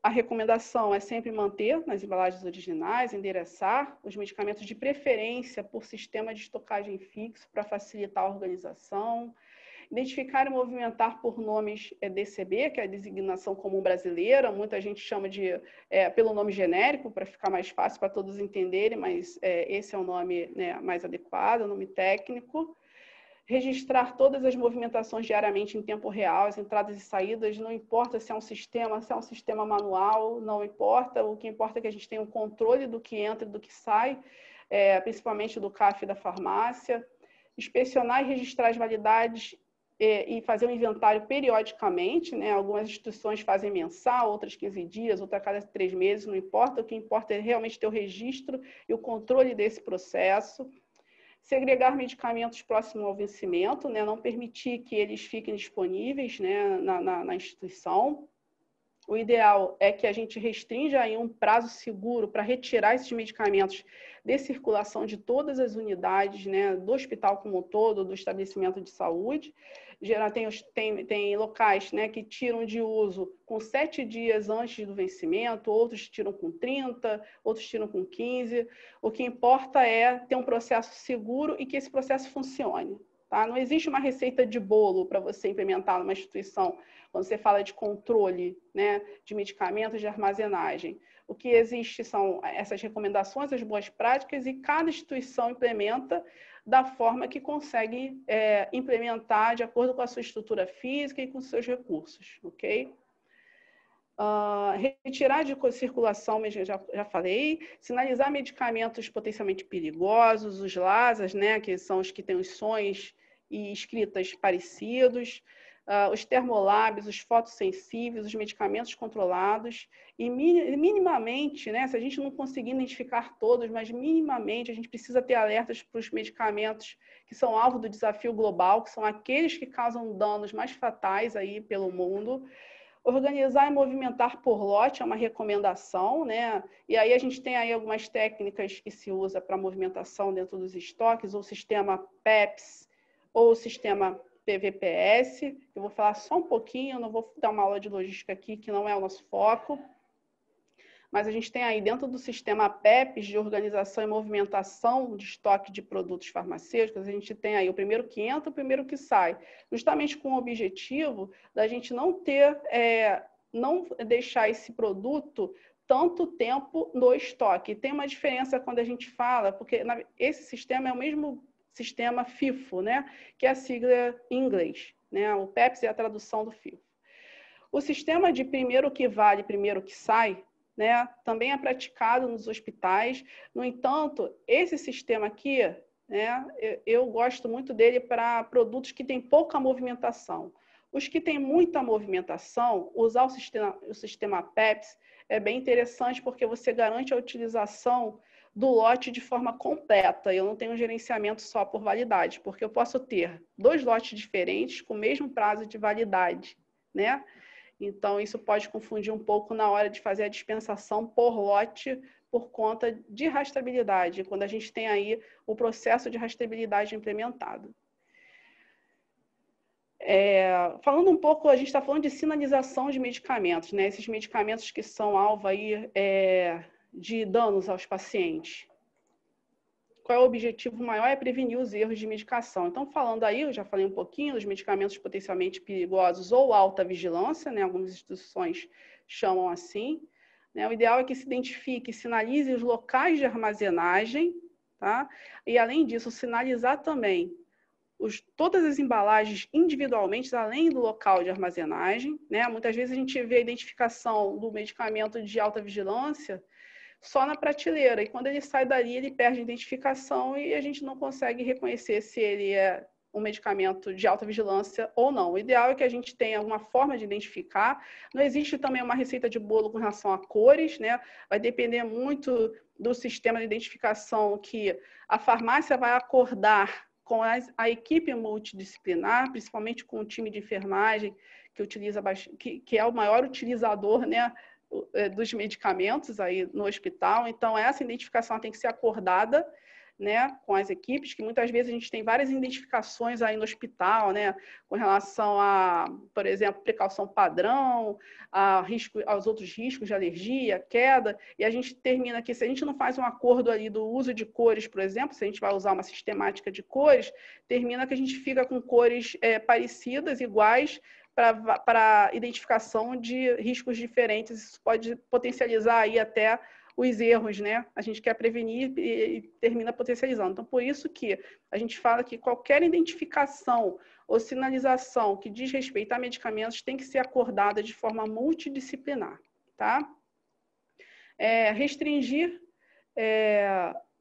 A recomendação é sempre manter nas embalagens originais, endereçar os medicamentos de preferência por sistema de estocagem fixo para facilitar a organização, identificar e movimentar por nomes DCB, que é a designação comum brasileira, muita gente chama de pelo nome genérico, para ficar mais fácil para todos entenderem, mas esse é o nome, né, mais adequado, o nome técnico. Registrar todas as movimentações diariamente em tempo real, as entradas e saídas, não importa se é um sistema manual, não importa, o que importa é que a gente tenha um controle do que entra e do que sai, principalmente do CAF e da farmácia. Inspecionar e registrar as validades e fazer um inventário periodicamente, né? Algumas instituições fazem mensal, outras 15 dias, outras a cada 3 meses, não importa, o que importa é realmente ter o registro e o controle desse processo. Segregar medicamentos próximo ao vencimento, né? Não permitir que eles fiquem disponíveis, né, na instituição. O ideal é que a gente restrinja aí um prazo seguro para retirar esses medicamentos de circulação de todas as unidades, né, do hospital como um todo, do estabelecimento de saúde. Tem locais, né, que tiram de uso com 7 dias antes do vencimento, outros tiram com 30, outros tiram com 15. O que importa é ter um processo seguro e que esse processo funcione. Tá? Não existe uma receita de bolo para você implementar numa instituição quando você fala de controle, né, de medicamentos de armazenagem. O que existe são essas recomendações, as boas práticas, e cada instituição implementa da forma que consegue implementar de acordo com a sua estrutura física e com os seus recursos, ok? Retirar de circulação, já falei, sinalizar medicamentos potencialmente perigosos, os LASAs, né, que são os que têm os sons e escritas parecidos, os termolábios, os fotossensíveis, os medicamentos controlados, e minimamente, né, se a gente não conseguir identificar todos, mas minimamente a gente precisa ter alertas para os medicamentos que são alvo do desafio global, que são aqueles que causam danos mais fatais aí pelo mundo. Organizar e movimentar por lote é uma recomendação, né? E aí a gente tem aí algumas técnicas que se usa para movimentação dentro dos estoques, ou o sistema PEPS, ou o sistema PVPS. Eu vou falar só um pouquinho, eu não vou dar uma aula de logística aqui, que não é o nosso foco. Mas a gente tem aí dentro do sistema PEPs, de organização e movimentação de estoque de produtos farmacêuticos, a gente tem aí o primeiro que entra, o primeiro que sai, justamente com o objetivo da gente não deixar esse produto tanto tempo no estoque. Tem uma diferença quando a gente fala, porque esse sistema é o mesmo sistema FIFO, né? Que é a sigla em inglês, né? O PEPs é a tradução do FIFO. O sistema de primeiro que vale, primeiro que sai, né, também é praticado nos hospitais. No entanto, esse sistema aqui, né, eu gosto muito dele para produtos que têm pouca movimentação. Os que têm muita movimentação, usar o sistema PEPS é bem interessante, porque você garante a utilização do lote de forma completa. Eu não tenho um gerenciamento só por validade, porque eu posso ter 2 lotes diferentes com o mesmo prazo de validade, né? Então, isso pode confundir um pouco na hora de fazer a dispensação por lote por conta de rastreabilidade, quando a gente tem aí o processo de rastreabilidade implementado. Falando um pouco, a gente está falando de sinalização de medicamentos, né? Esses medicamentos que são alvo aí, de danos aos pacientes. Qual é o objetivo maior? É prevenir os erros de medicação. Então, falando aí, eu já falei um pouquinho dos medicamentos potencialmente perigosos ou alta vigilância, né? Algumas instituições chamam assim. Né? O ideal é que se identifique e sinalize os locais de armazenagem, tá? E, além disso, sinalizar também todas as embalagens individualmente, além do local de armazenagem, né? Muitas vezes a gente vê a identificação do medicamento de alta vigilância só na prateleira. E quando ele sai dali, ele perde a identificação e a gente não consegue reconhecer se ele é um medicamento de alta vigilância ou não. O ideal é que a gente tenha alguma forma de identificar. Não existe também uma receita de bolo com relação a cores, né? Vai depender muito do sistema de identificação que a farmácia vai acordar com a equipe multidisciplinar, principalmente com o time de enfermagem, que é o maior utilizador, né, dos medicamentos aí no hospital. Então, essa identificação tem que ser acordada, né, com as equipes, que muitas vezes a gente tem várias identificações aí no hospital, né, com relação a, por exemplo, precaução padrão, aos outros riscos de alergia, queda, e a gente termina aqui, se a gente não faz um acordo ali do uso de cores, por exemplo, se a gente vai usar uma sistemática de cores, termina que a gente fica com cores parecidas, iguais, para identificação de riscos diferentes. Isso pode potencializar aí até os erros, né? A gente quer prevenir e termina potencializando. Então, por isso que a gente fala que qualquer identificação ou sinalização que diz respeito a medicamentos tem que ser acordada de forma multidisciplinar, tá? Restringir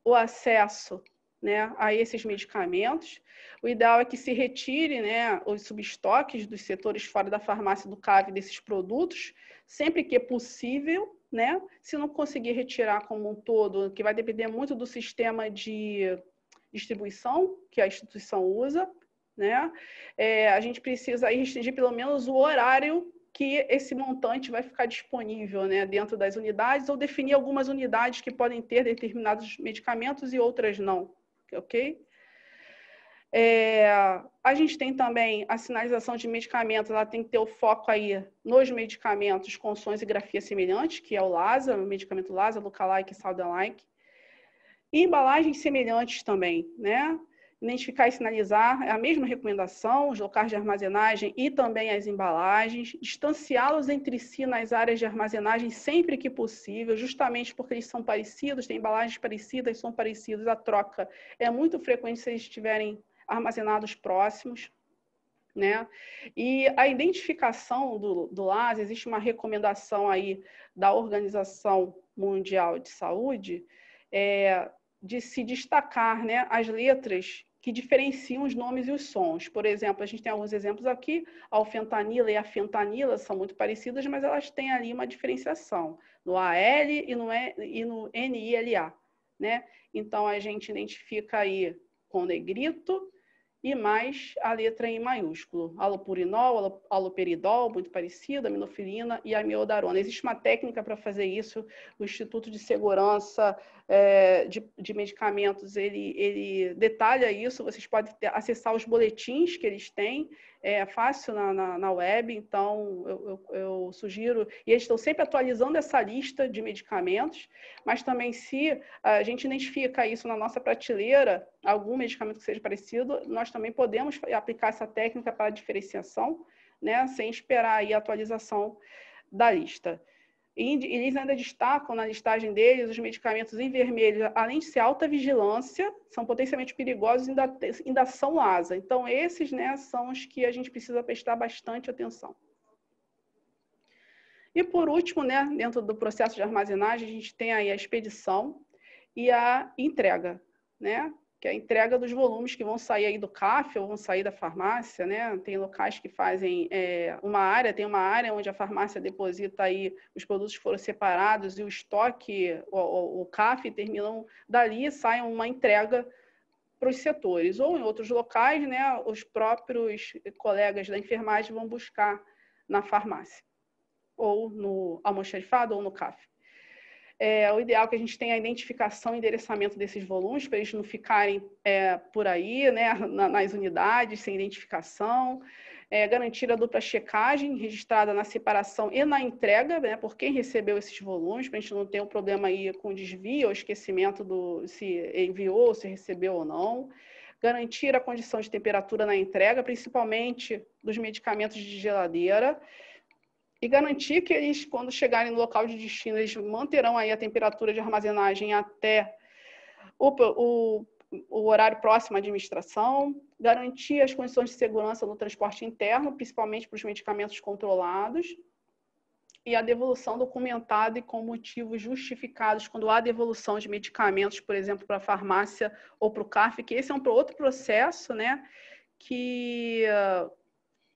o acesso, né, a esses medicamentos. O ideal é que se retire, né, os subestoques dos setores fora da farmácia do CAV desses produtos, sempre que é possível, né? Se não conseguir retirar como um todo, que vai depender muito do sistema de distribuição que a instituição usa, né? A gente precisa aí restringir pelo menos o horário que esse montante vai ficar disponível, né, dentro das unidades, ou definir algumas unidades que podem ter determinados medicamentos e outras não, ok? A gente tem também a sinalização de medicamentos, ela tem que ter o foco aí nos medicamentos com sons e grafia semelhantes, que é o LASA, o medicamento LASA, Lookalike e Sound-alike. E embalagens semelhantes também, né? Identificar e sinalizar é a mesma recomendação, os locais de armazenagem e também as embalagens, distanciá-los entre si nas áreas de armazenagem sempre que possível, justamente porque eles são parecidos, têm embalagens parecidas, são parecidos, a troca é muito frequente se eles estiverem armazenados próximos, né? E a identificação do LASA, existe uma recomendação aí da Organização Mundial de Saúde, de se destacar, né, as letras que diferenciam os nomes e os sons. Por exemplo, a gente tem alguns exemplos aqui, a alfentanila e a fentanila são muito parecidas, mas elas têm ali uma diferenciação, no AL e no NILA, né? Então, a gente identifica aí com negrito e mais a letra em maiúsculo. Alopurinol, aloperidol, muito parecido, aminofilina e amiodarona. Existe uma técnica para fazer isso, o Instituto de Segurança de Medicamentos, ele detalha isso, vocês podem acessar os boletins que eles têm, é fácil na web, então eu sugiro, e eles estão sempre atualizando essa lista de medicamentos, mas também se a gente identifica isso na nossa prateleira, algum medicamento que seja parecido, nós também podemos aplicar essa técnica para a diferenciação, né, sem esperar aí a atualização da lista. E eles ainda destacam na listagem deles os medicamentos em vermelho, além de ser alta vigilância, são potencialmente perigosos e ainda são LASA. Então, esses, né, são os que a gente precisa prestar bastante atenção. E, por último, né, dentro do processo de armazenagem, a gente tem aí a expedição e a entrega, né? Que é a entrega dos volumes que vão sair aí do CAF ou vão sair da farmácia, né? Tem locais que fazem tem uma área onde a farmácia deposita aí os produtos que foram separados e o estoque, o CAF, terminam dali, sai uma entrega para os setores. Ou em outros locais, né, os próprios colegas da enfermagem vão buscar na farmácia, ou no almoxarifado ou no CAF. O ideal é que a gente tenha a identificação e endereçamento desses volumes, para eles não ficarem por aí, né, nas unidades, sem identificação. Garantir a dupla checagem registrada na separação e na entrega, né, por quem recebeu esses volumes, para a gente não ter um problema aí com desvio ou esquecimento se enviou, se recebeu ou não. Garantir a condição de temperatura na entrega, principalmente dos medicamentos de geladeira. E garantir que eles, quando chegarem no local de destino, eles manterão aí a temperatura de armazenagem até o horário próximo à administração. Garantir as condições de segurança no transporte interno, principalmente para os medicamentos controlados. e a devolução documentada e com motivos justificados quando há devolução de medicamentos, por exemplo, para a farmácia ou para o CARF, que esse é um outro processo, né, que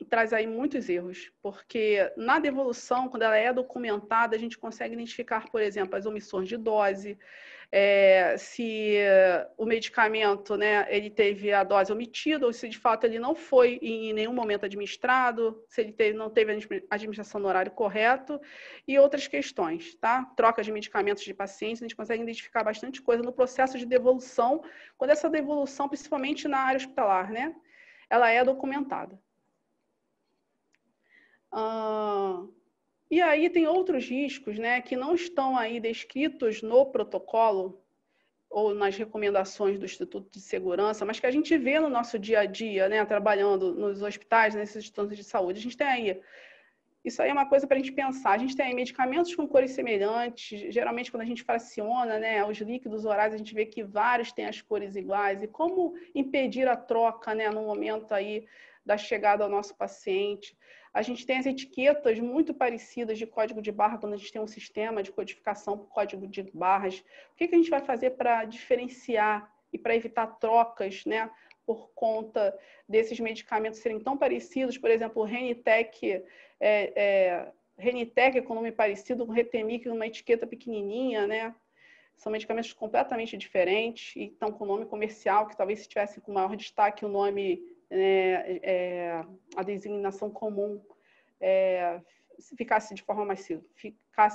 traz aí muitos erros, porque na devolução, quando ela é documentada, a gente consegue identificar, por exemplo, as omissões de dose, se o medicamento, né, ele teve a dose omitida, ou se de fato ele não foi em nenhum momento administrado, se ele não teve a administração no horário correto, e outras questões, tá? Troca de medicamentos de pacientes, a gente consegue identificar bastante coisa no processo de devolução, quando essa devolução, principalmente na área hospitalar, né, ela é documentada. E aí tem outros riscos, né, que não estão aí descritos no protocolo ou nas recomendações do Instituto de Segurança, mas que a gente vê no nosso dia a dia, né, trabalhando nos hospitais, nesses institutos de saúde. A gente tem aí, isso aí é uma coisa para a gente pensar, a gente tem aí medicamentos com cores semelhantes, geralmente quando a gente fraciona, né, os líquidos orais, a gente vê que vários têm as cores iguais, e como impedir a troca, né, no momento aí da chegada ao nosso paciente. A gente tem as etiquetas muito parecidas de código de barra, quando a gente tem um sistema de codificação por código de barras. O que a gente vai fazer para diferenciar e para evitar trocas, né, por conta desses medicamentos serem tão parecidos? Por exemplo, o Renitec, Renitec com nome parecido com Retemic numa etiqueta pequenininha, né? São medicamentos completamente diferentes e estão com nome comercial, que talvez se tivesse com maior destaque o nome, a designação comum, ficasse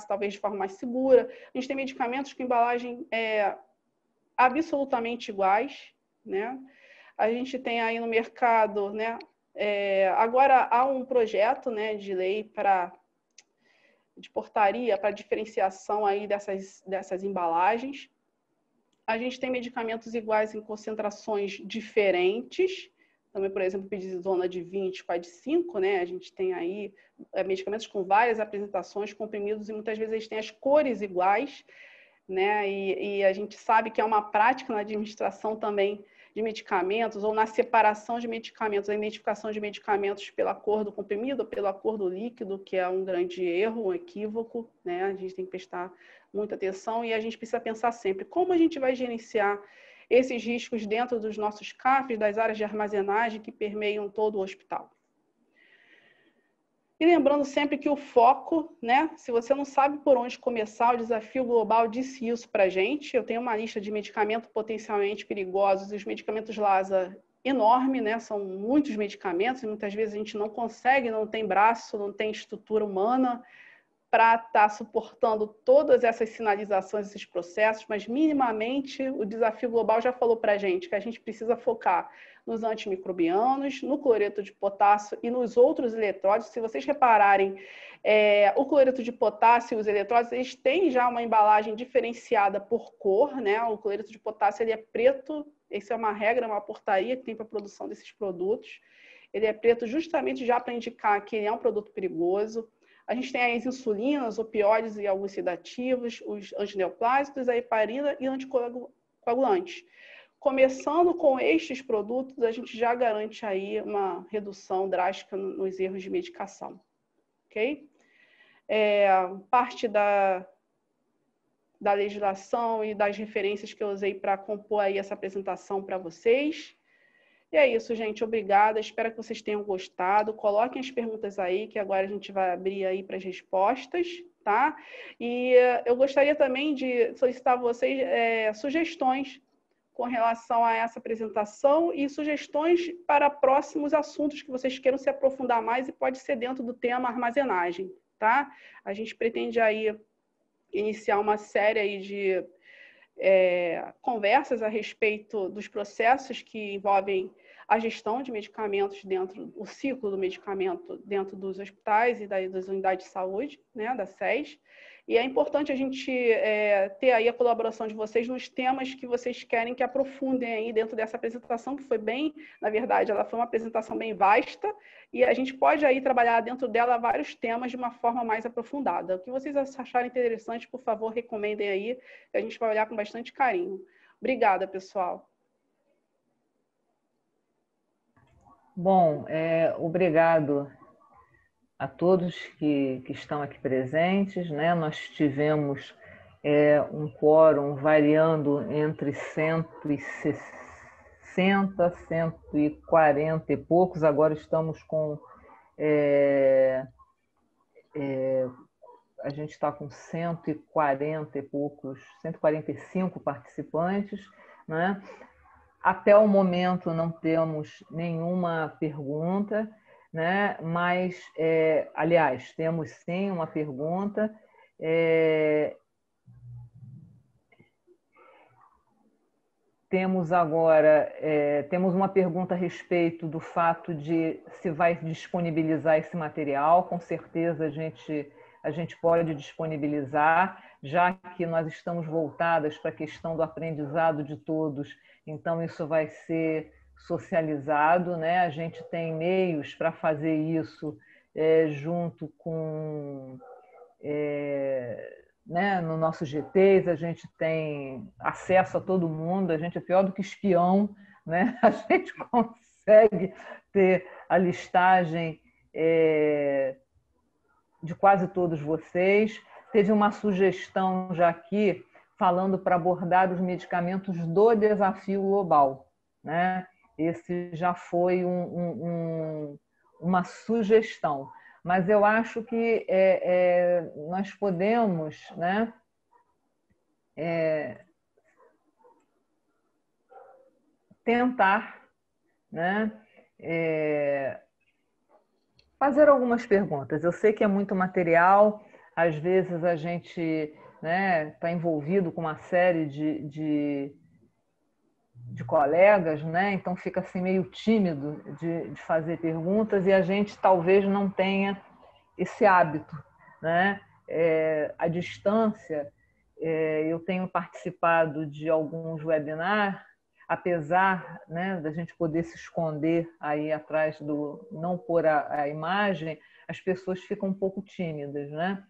talvez de forma mais segura. A gente tem medicamentos com embalagem absolutamente iguais, né? A gente tem aí no mercado, né? Agora há um projeto, né, de lei de portaria para diferenciação aí dessas embalagens. A gente tem medicamentos iguais em concentrações diferentes. Também, por exemplo, prednisona de 20 com a de 5, né? A gente tem aí medicamentos com várias apresentações, comprimidos, e muitas vezes eles têm as cores iguais, né? E a gente sabe que é uma prática na administração também de medicamentos, ou na separação de medicamentos, a identificação de medicamentos pela cor do comprimido ou pela cor do líquido, que é um grande erro, um equívoco, né? A gente tem que prestar muita atenção e a gente precisa pensar sempre como a gente vai gerenciar esses riscos dentro dos nossos CAFs, das áreas de armazenagem que permeiam todo o hospital. E lembrando sempre que o foco, né? Se você não sabe por onde começar, o Desafio Global disse isso para a gente. Eu tenho uma lista de medicamentos potencialmente perigosos e os medicamentos LASA enorme, né? São muitos medicamentos e muitas vezes a gente não consegue, não tem braço, não tem estrutura humana para estar suportando todas essas sinalizações, esses processos, mas minimamente o Desafio Global já falou para a gente que a gente precisa focar nos antimicrobianos, no cloreto de potássio e nos outros eletrólitos. Se vocês repararem, o cloreto de potássio e os eletrólitos, eles têm já uma embalagem diferenciada por cor, né? O cloreto de potássio ele é preto, essa é uma regra, uma portaria que tem para a produção desses produtos. Ele é preto justamente já para indicar que ele é um produto perigoso. A gente tem as insulinas, opioides e alguns sedativos, os antineoplásicos, a heparina e anticoagulantes. Começando com estes produtos, a gente já garante aí uma redução drástica nos erros de medicação. Ok? Parte da legislação e das referências que eu usei para compor aí essa apresentação para vocês. E é isso, gente. Obrigada. Espero que vocês tenham gostado. Coloquem as perguntas aí, que agora a gente vai abrir aí para as respostas, tá? E eu gostaria também de solicitar a vocês sugestões com relação a essa apresentação e sugestões para próximos assuntos que vocês queiram se aprofundar mais e pode ser dentro do tema armazenagem, tá? A gente pretende aí iniciar uma série aí de conversas a respeito dos processos que envolvem a gestão de medicamentos o ciclo do medicamento dentro dos hospitais e das unidades de saúde, né, da SES. E é importante a gente ter aí a colaboração de vocês nos temas que vocês querem que aprofundem aí dentro dessa apresentação, que foi bem, na verdade, ela foi uma apresentação bem vasta, e a gente pode aí trabalhar dentro dela vários temas de uma forma mais aprofundada. O que vocês acharem interessante, por favor, recomendem aí, que a gente vai olhar com bastante carinho. Obrigada, pessoal. Bom, obrigado, a todos que estão aqui presentes, né? Nós tivemos um quórum variando entre 160, 140 e poucos, agora estamos com... a gente está com 140 e poucos, 145 participantes, né? Até o momento não temos nenhuma pergunta, né? Mas, aliás, temos sim uma pergunta. Temos agora, temos uma pergunta a respeito do fato de se vai disponibilizar esse material. Com certeza a gente pode disponibilizar, já que nós estamos voltadas para a questão do aprendizado de todos, então isso vai ser socializado, né? A gente tem meios para fazer isso junto com... né, no nosso GTs, a gente tem acesso a todo mundo, a gente é pior do que espião, né? A gente consegue ter a listagem de quase todos vocês. Teve uma sugestão já aqui, falando para abordar os medicamentos do desafio global, né? Esse já foi uma sugestão. Mas eu acho que nós podemos, né, tentar, né, fazer algumas perguntas. Eu sei que é muito material, às vezes a gente, né, está envolvido com uma série de colegas, né? Então fica assim meio tímido de fazer perguntas e a gente talvez não tenha esse hábito, né? À distância, eu tenho participado de alguns webinars, apesar, né, da gente poder se esconder aí atrás do não pôr a imagem, as pessoas ficam um pouco tímidas, né?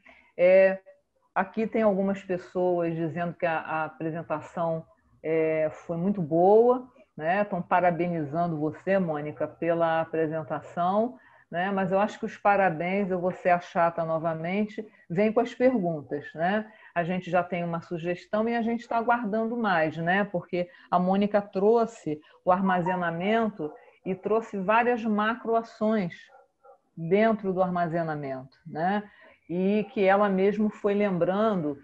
Aqui tem algumas pessoas dizendo que a apresentação foi muito boa, né? Estão parabenizando você, Mônica, pela apresentação, né? Mas eu acho que os parabéns, eu vou ser a chata novamente, vem com as perguntas, né? A gente já tem uma sugestão e a gente está aguardando mais, né? Porque a Mônica trouxe o armazenamento e trouxe várias macroações dentro do armazenamento, né? E que ela mesmo foi lembrando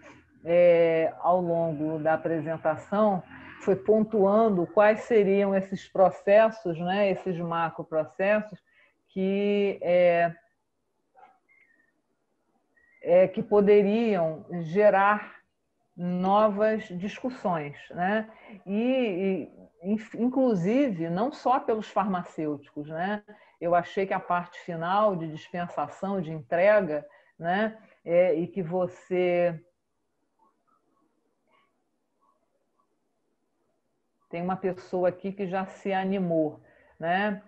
ao longo da apresentação, foi pontuando quais seriam esses processos, né? Esses macroprocessos que poderiam gerar novas discussões, né? Inclusive, não só pelos farmacêuticos, né? Eu achei que a parte final de dispensação, de entrega, né? E que você... Tem uma pessoa aqui que já se animou, né?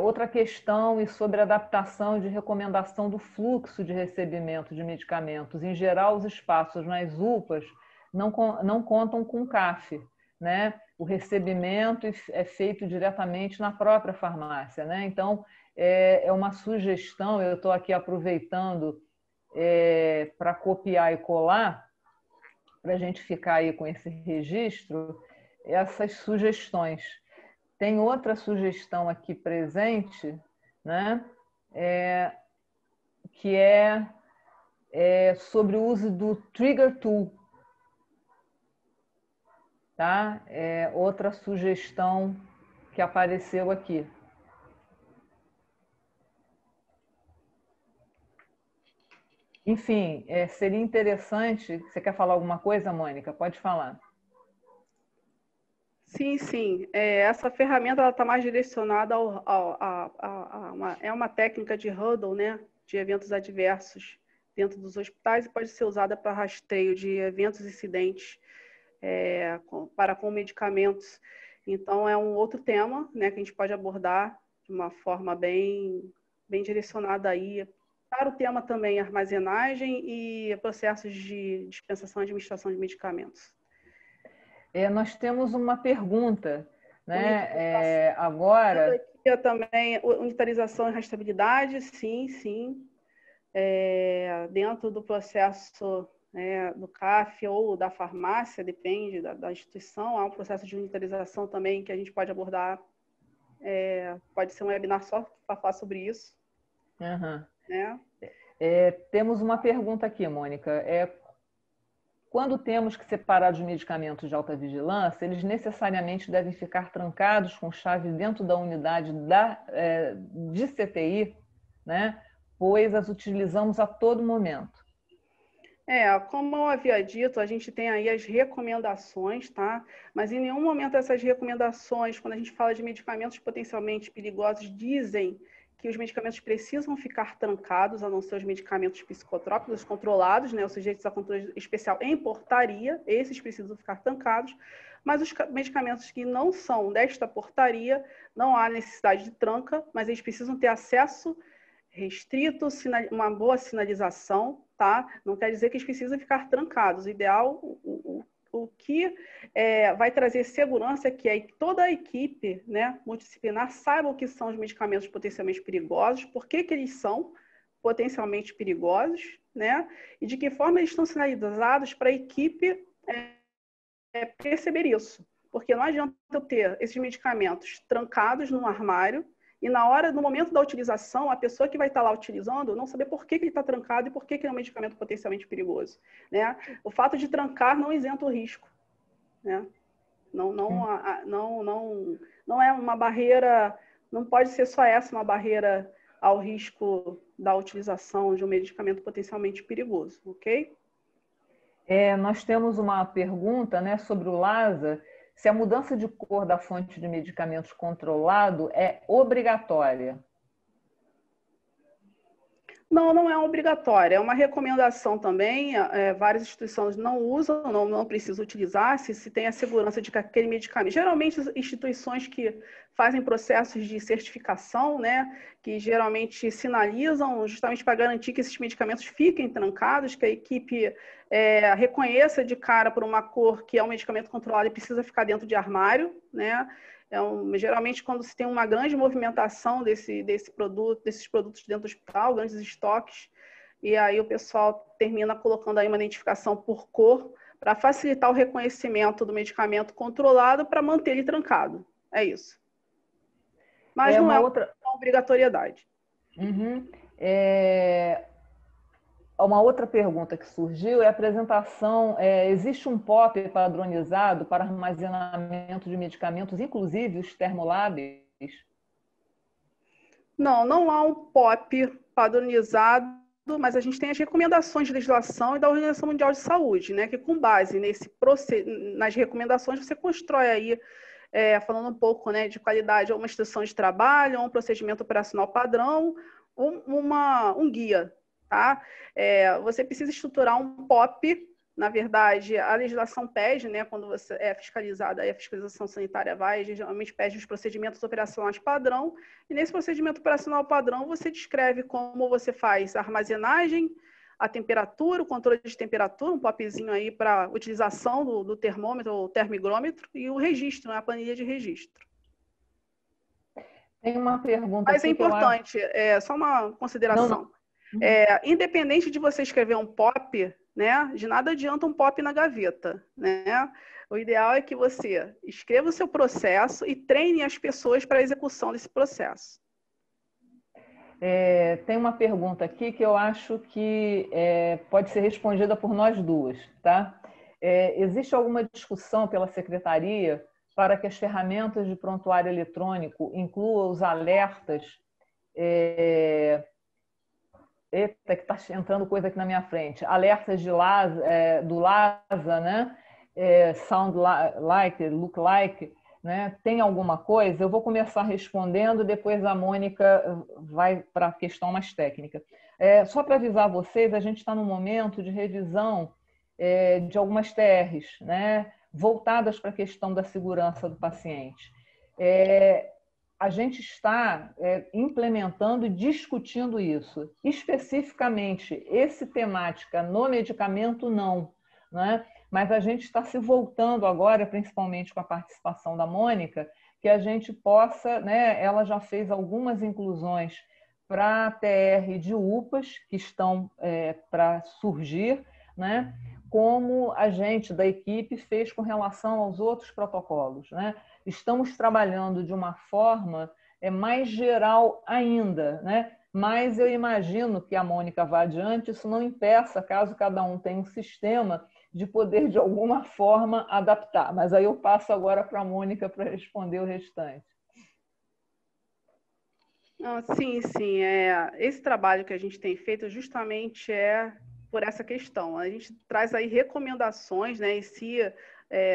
Outra questão e sobre adaptação de recomendação do fluxo de recebimento de medicamentos. Em geral, os espaços nas UPAs não contam com CAF, né? O recebimento é feito diretamente na própria farmácia, né? Então, é uma sugestão, eu estou aqui aproveitando para copiar e colar, para a gente ficar aí com esse registro, essas sugestões. Tem outra sugestão aqui presente, né? Que é sobre o uso do Trigger Tool. Tá? Outra sugestão que apareceu aqui. Enfim, seria interessante... Você quer falar alguma coisa, Mônica? Pode falar. Sim, sim. Essa ferramenta está mais direcionada é uma técnica de huddle, né? De eventos adversos dentro dos hospitais e pode ser usada para rastreio de eventos incidentes com medicamentos. Então, é um outro tema, né, que a gente pode abordar de uma forma bem direcionada aí para o tema também armazenagem e processos de dispensação e administração de medicamentos. Nós temos uma pergunta, né? Agora... Também, unitarização e rastreabilidade, sim, sim. Dentro do processo do CAF ou da farmácia, depende da instituição, há um processo de unitarização também que a gente pode abordar. Pode ser um webinar só para falar sobre isso. Uhum. Né? Temos uma pergunta aqui, Mônica. Quando temos que separar os medicamentos de alta vigilância, eles necessariamente devem ficar trancados com chave dentro da unidade de CTI, né? Pois as utilizamos a todo momento. Como eu havia dito, a gente tem aí as recomendações, tá? Mas em nenhum momento essas recomendações, quando a gente fala de medicamentos potencialmente perigosos, dizem que os medicamentos precisam ficar trancados, a não ser os medicamentos psicotrópicos controlados, né, os sujeitos a controle especial em portaria, esses precisam ficar trancados, mas os medicamentos que não são desta portaria, não há necessidade de tranca, mas eles precisam ter acesso restrito, uma boa sinalização, tá? Não quer dizer que eles precisam ficar trancados. O ideal, o que vai trazer segurança é que toda a equipe, né, multidisciplinar saiba o que são os medicamentos potencialmente perigosos, por que eles são potencialmente perigosos, né, e de que forma eles estão sinalizados para a equipe perceber isso. Porque não adianta eu ter esses medicamentos trancados num armário e no momento da utilização, a pessoa que vai estar lá utilizando não saber por que ele está trancado e por que ele é um medicamento potencialmente perigoso. Né? O fato de trancar não isenta o risco. Né? Não é uma barreira, não pode ser só essa uma barreira ao risco da utilização de um medicamento potencialmente perigoso, ok? Nós temos uma pergunta, né, sobre o LASA, se a mudança de cor da fonte de medicamentos controlado é obrigatória. Não é obrigatória, é uma recomendação também, várias instituições não usam, não precisam utilizar, se tem a segurança de que aquele medicamento... Geralmente, instituições que fazem processos de certificação, né, que geralmente sinalizam justamente para garantir que esses medicamentos fiquem trancados, que a equipe reconheça de cara por uma cor que é um medicamento controlado e precisa ficar dentro de armário, né? Geralmente, quando se tem uma grande movimentação desses produtos dentro do hospital, grandes estoques, e aí o pessoal termina colocando aí uma identificação por cor para facilitar o reconhecimento do medicamento controlado para manter ele trancado. É isso. Mas não é uma obrigatoriedade. Uhum. Uma outra pergunta que surgiu é a apresentação, existe um POP padronizado para armazenamento de medicamentos, inclusive os termolábeis? Não há um POP padronizado, mas a gente tem as recomendações de legislação e da Organização Mundial de Saúde, né, que com base nas recomendações você constrói aí, falando um pouco, né, de qualidade, uma instrução de trabalho, um procedimento operacional padrão, um guia. Tá? Você precisa estruturar um POP, na verdade, a legislação pede, né, quando você é fiscalizada, a fiscalização sanitária geralmente pede os procedimentos operacionais padrão, e nesse procedimento operacional padrão você descreve como você faz a armazenagem, a temperatura, o controle de temperatura, um popzinho aí para utilização do termômetro ou termigrômetro, e o registro, né, a planilha de registro. Tem uma pergunta Mas aqui é importante, só uma consideração. Não. Independente de você escrever um POP, né, de nada adianta um POP na gaveta. Né? O ideal é que você escreva o seu processo e treine as pessoas para a execução desse processo. Tem uma pergunta aqui que eu acho que pode ser respondida por nós duas. Tá? Existe alguma discussão pela Secretaria para que as ferramentas de prontuário eletrônico incluam os alertas? Eita, que está entrando coisa aqui na minha frente. Alertas do LASA, né? Sound like, look like, né? Tem alguma coisa? Eu vou começar respondendo, depois a Mônica vai para a questão mais técnica. Só para avisar vocês, a gente está no momento de revisão de algumas TRs, né? Voltadas para a questão da segurança do paciente. A gente está implementando e discutindo isso. Especificamente, esse temática no medicamento, não. Né? Mas a gente está se voltando agora, principalmente com a participação da Mônica, que a gente possa, né, ela já fez algumas inclusões para a TR de UPAs, que estão para surgir, né, como a gente da equipe fez com relação aos outros protocolos, né? Estamos trabalhando de uma forma mais geral ainda, né? Mas eu imagino que a Mônica vá adiante, isso não impeça, caso cada um tenha um sistema, de poder, de alguma forma, adaptar. Mas aí eu passo agora para a Mônica para responder o restante. Sim, sim. Esse trabalho que a gente tem feito justamente por essa questão. A gente traz aí recomendações, né? E se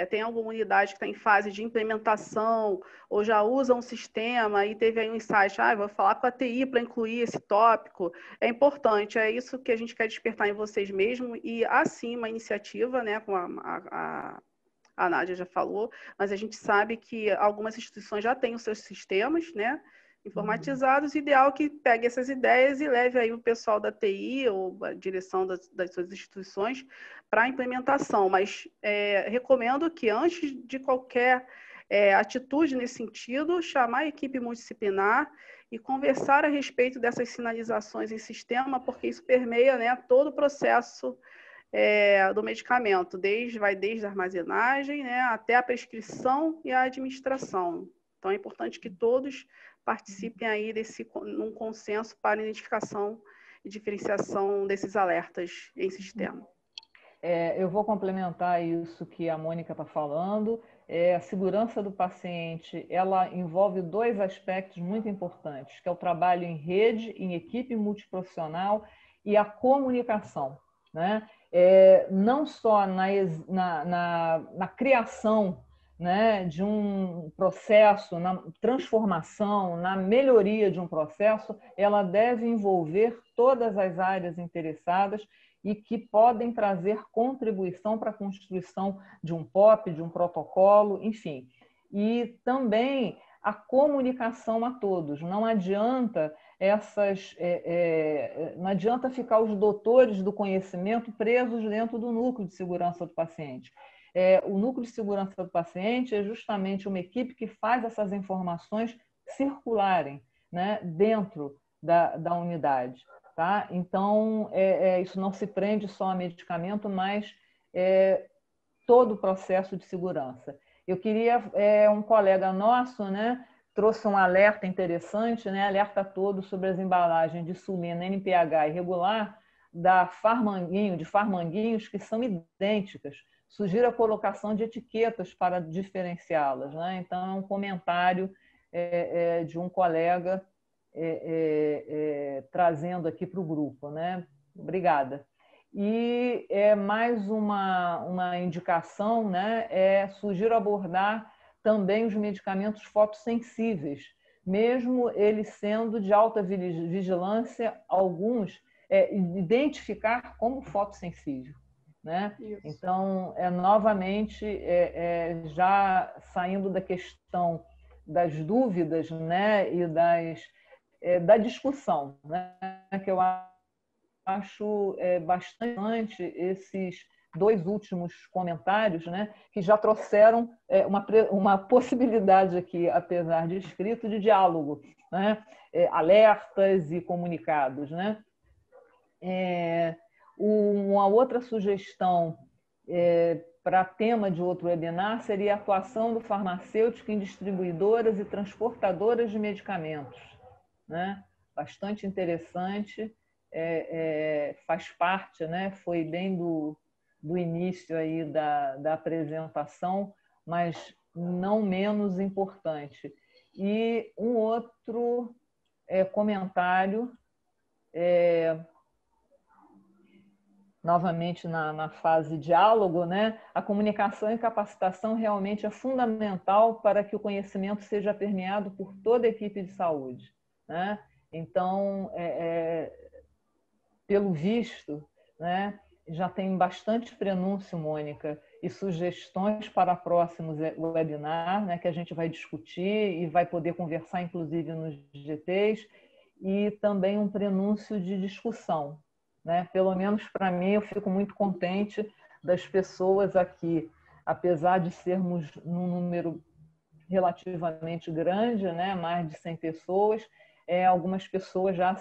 tem alguma unidade que está em fase de implementação ou já usa um sistema e teve aí um insight, vou falar com a TI para incluir esse tópico, é importante, é isso que a gente quer despertar em vocês mesmo e, assim, uma iniciativa, né, como a Nádia já falou, mas a gente sabe que algumas instituições já têm os seus sistemas, né, informatizados, ideal que pegue essas ideias e leve aí o pessoal da TI ou a direção das suas instituições para a implementação. Mas recomendo que antes de qualquer atitude nesse sentido, chamar a equipe multidisciplinar e conversar a respeito dessas sinalizações em sistema, porque isso permeia, né, todo o processo do medicamento, vai desde a armazenagem, né, até a prescrição e a administração. Então, é importante que todos participem aí num consenso para identificação e diferenciação desses alertas em sistema. Eu vou complementar isso que a Mônica está falando. A segurança do paciente, ela envolve dois aspectos muito importantes, que é o trabalho em rede, em equipe multiprofissional e a comunicação, né? Não só na criação, né, de um processo, na transformação, na melhoria de um processo, ela deve envolver todas as áreas interessadas e que podem trazer contribuição para a construção de um POP, de um protocolo, enfim. E também a comunicação a todos. Não adianta não adianta ficar os doutores do conhecimento presos dentro do núcleo de segurança do paciente. O núcleo de segurança do paciente é justamente uma equipe que faz essas informações circularem, né, dentro da unidade. Tá? Então, isso não se prende só a medicamento, mas todo o processo de segurança. Eu queria, um colega nosso, né, trouxe um alerta interessante, né, alerta todo sobre as embalagens de sulina NPH irregular de farmanguinhos que são idênticas. Sugiro a colocação de etiquetas para diferenciá-las, né? Então, é um comentário de um colega trazendo aqui para o grupo, né? Obrigada. E mais uma indicação, né? Sugiro abordar também os medicamentos fotossensíveis, mesmo eles sendo de alta vigilância, alguns identificar como fotossensível, né? Então, novamente, já saindo da questão das dúvidas, né, e da discussão, né, que eu acho bastante esses dois últimos comentários, né, que já trouxeram uma possibilidade aqui, apesar de escrito, de diálogo, né, alertas e comunicados, né. Uma outra sugestão para tema de outro webinar seria a atuação do farmacêutico em distribuidoras e transportadoras de medicamentos, né? Bastante interessante, faz parte, né? Foi bem do início aí da apresentação, mas não menos importante. E um outro comentário, novamente na fase diálogo, né? A comunicação e capacitação realmente é fundamental para que o conhecimento seja permeado por toda a equipe de saúde, né? Então, pelo visto, né, já tem bastante prenúncio, Mônica, e sugestões para próximos webinars, né, que a gente vai discutir e vai poder conversar, inclusive, nos GTs, e também um prenúncio de discussão, né? Pelo menos para mim, eu fico muito contente das pessoas aqui, apesar de sermos num número relativamente grande, né? Mais de 100 pessoas. Algumas pessoas já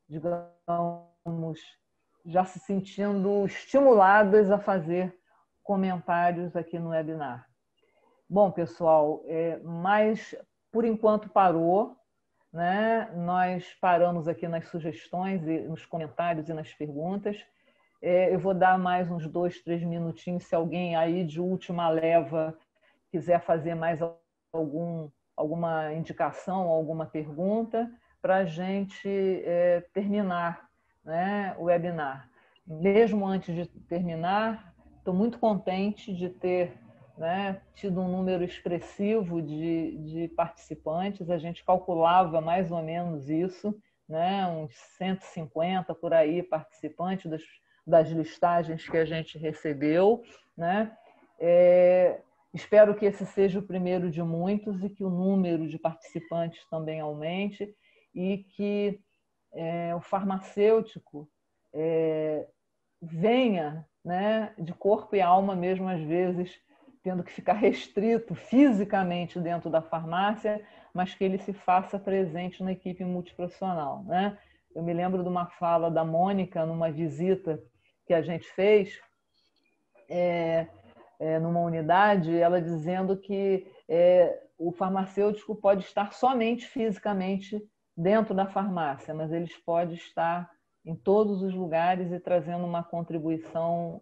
digamos, já se sentindo estimuladas a fazer comentários aqui no webinar. Bom, pessoal, mas por enquanto parou, né? Nós paramos aqui nas sugestões, e nos comentários e nas perguntas. Eu vou dar mais uns 2, 3 minutinhos, se alguém aí de última leva quiser fazer mais alguma indicação, alguma pergunta, para a gente terminar, né, o webinar. Mesmo antes de terminar, estou muito contente de ter, né, tido um número expressivo de participantes. A gente calculava mais ou menos isso, né, uns 150 por aí participantes das listagens que a gente recebeu, né? Espero que esse seja o primeiro de muitos e que o número de participantes também aumente e que o farmacêutico venha, né, de corpo e alma, mesmo às vezes tendo que ficar restrito fisicamente dentro da farmácia, mas que ele se faça presente na equipe multiprofissional, né? Eu me lembro de uma fala da Mônica numa visita que a gente fez numa unidade, ela dizendo que o farmacêutico pode estar somente fisicamente dentro da farmácia, mas eles podem estar em todos os lugares e trazendo uma contribuição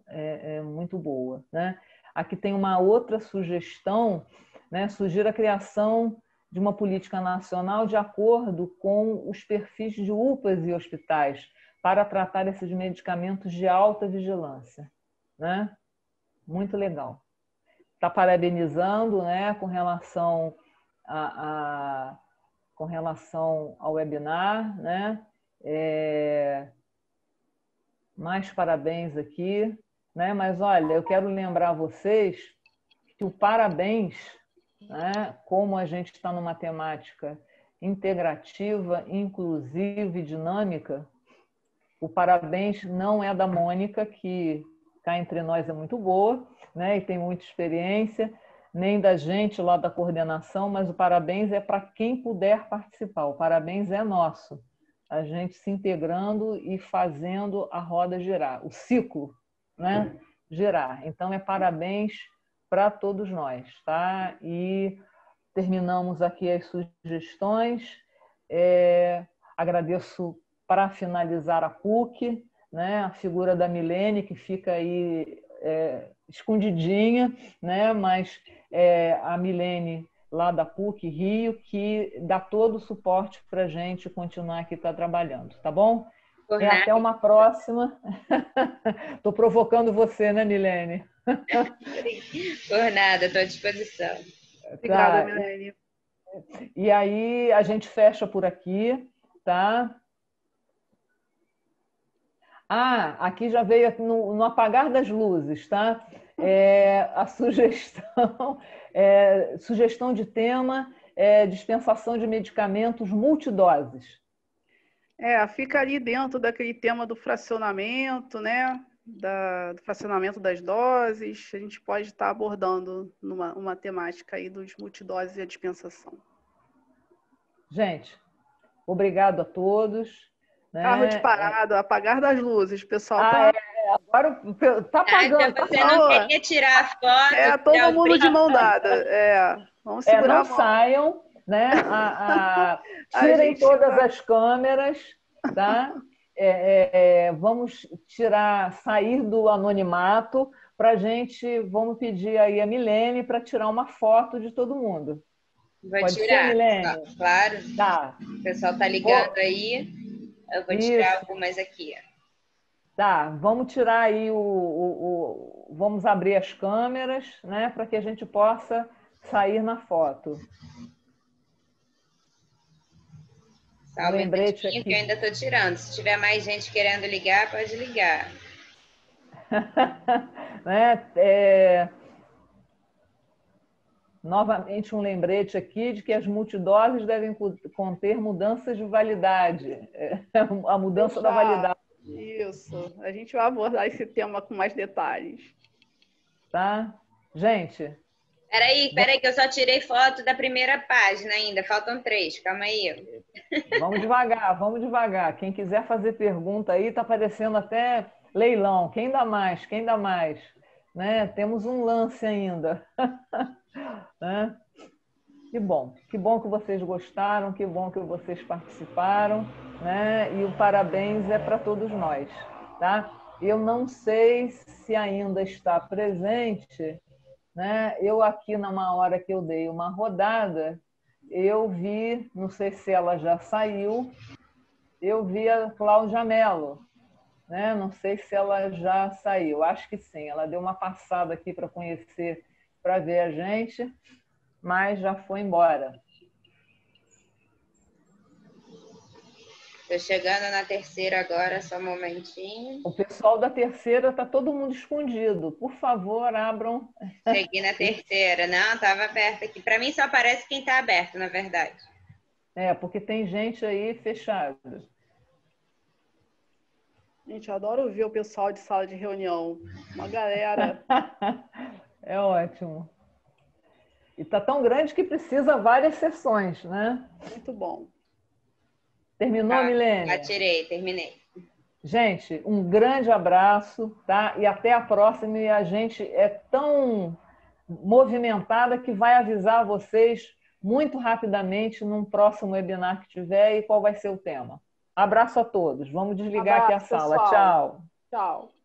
muito boa, né? Aqui tem uma outra sugestão, né? Sugiro a criação de uma política nacional de acordo com os perfis de UPAs e hospitais para tratar esses medicamentos de alta vigilância, né? Muito legal. Está parabenizando, né, com relação ao webinar, né? Mais parabéns aqui, né? Mas olha, eu quero lembrar vocês que o parabéns, né, como a gente está numa temática integrativa, inclusiva e dinâmica, o parabéns não é da Mônica, que cá entre nós é muito boa, né, e tem muita experiência, nem da gente lá da coordenação, mas o parabéns é para quem puder participar. O parabéns é nosso. A gente se integrando e fazendo a roda girar, o ciclo, né, girar. Então, parabéns para todos nós, tá? E terminamos aqui as sugestões. Agradeço, para finalizar, a PUC, né, a figura da Milene, que fica aí escondidinha, né, mas a Milene lá da PUC Rio, que dá todo o suporte para a gente continuar aqui trabalhando, tá bom? Até uma próxima. Estou provocando você, né, Milene? Por nada, estou à disposição. Obrigada, Milene. E aí a gente fecha por aqui, tá? Aqui já veio no apagar das luzes, tá? A sugestão de tema dispensação de medicamentos multidoses. Fica ali dentro daquele tema do fracionamento, né? Do fracionamento das doses. A gente pode estar abordando uma temática aí dos multidoses e a dispensação. Gente, obrigado a todos. Né? Carro de parado, apagar das luzes, pessoal. Agora está apagando. Se você não quer tirar a foto... todo mundo de mão dada. Vamos segurar não a mão. Saiam, né? Tirem todas as câmeras, tá? Vamos sair do anonimato para vamos pedir aí a Milene para tirar uma foto de todo mundo. Pode tirar, ser, Milene? Claro. Tá. O pessoal está ligando aí. Eu vou tirar algumas aqui. Tá, vamos tirar aí vamos abrir as câmeras, né, para que a gente possa sair na foto. Salve lembrete aqui. Que eu ainda estou tirando. Se tiver mais gente querendo ligar, pode ligar. Novamente um lembrete aqui de que as multidoses devem conter mudanças de validade. A mudança da validade. Isso. A gente vai abordar esse tema com mais detalhes. Tá? Gente, Peraí, que eu só tirei foto da primeira página ainda. Faltam 3, calma aí. Vamos devagar, vamos devagar. Quem quiser fazer pergunta aí, está aparecendo até leilão. Quem dá mais? Quem dá mais? Né? Temos um lance ainda. Né? Que bom que vocês gostaram, que bom que vocês participaram, né? E o parabéns é para todos nós, tá? Eu não sei se ainda está presente, né? Eu aqui, numa hora que eu dei uma rodada, eu vi, não sei se ela já saiu, eu vi a Cláudia Mello, né? Não sei se ela já saiu, acho que sim, ela deu uma passada aqui para conhecer, para ver a gente, mas já foi embora. Estou chegando na terceira agora, só um momentinho. O pessoal da terceira está todo mundo escondido. Por favor, abram. Cheguei na terceira. Não, estava aberto aqui. Para mim só aparece quem está aberto, na verdade. Porque tem gente aí fechada. Gente, eu adoro ouvir o pessoal de sala de reunião. Uma galera. É ótimo. E está tão grande que precisa várias sessões, né? Muito bom. Terminou, Milene? Já tirei, terminei. Gente, um grande abraço, tá? E até a próxima. E a gente é tão movimentada que vai avisar vocês muito rapidamente num próximo webinar que tiver e qual vai ser o tema. Abraço a todos. Vamos desligar aqui a sala. Pessoal. Tchau. Tchau.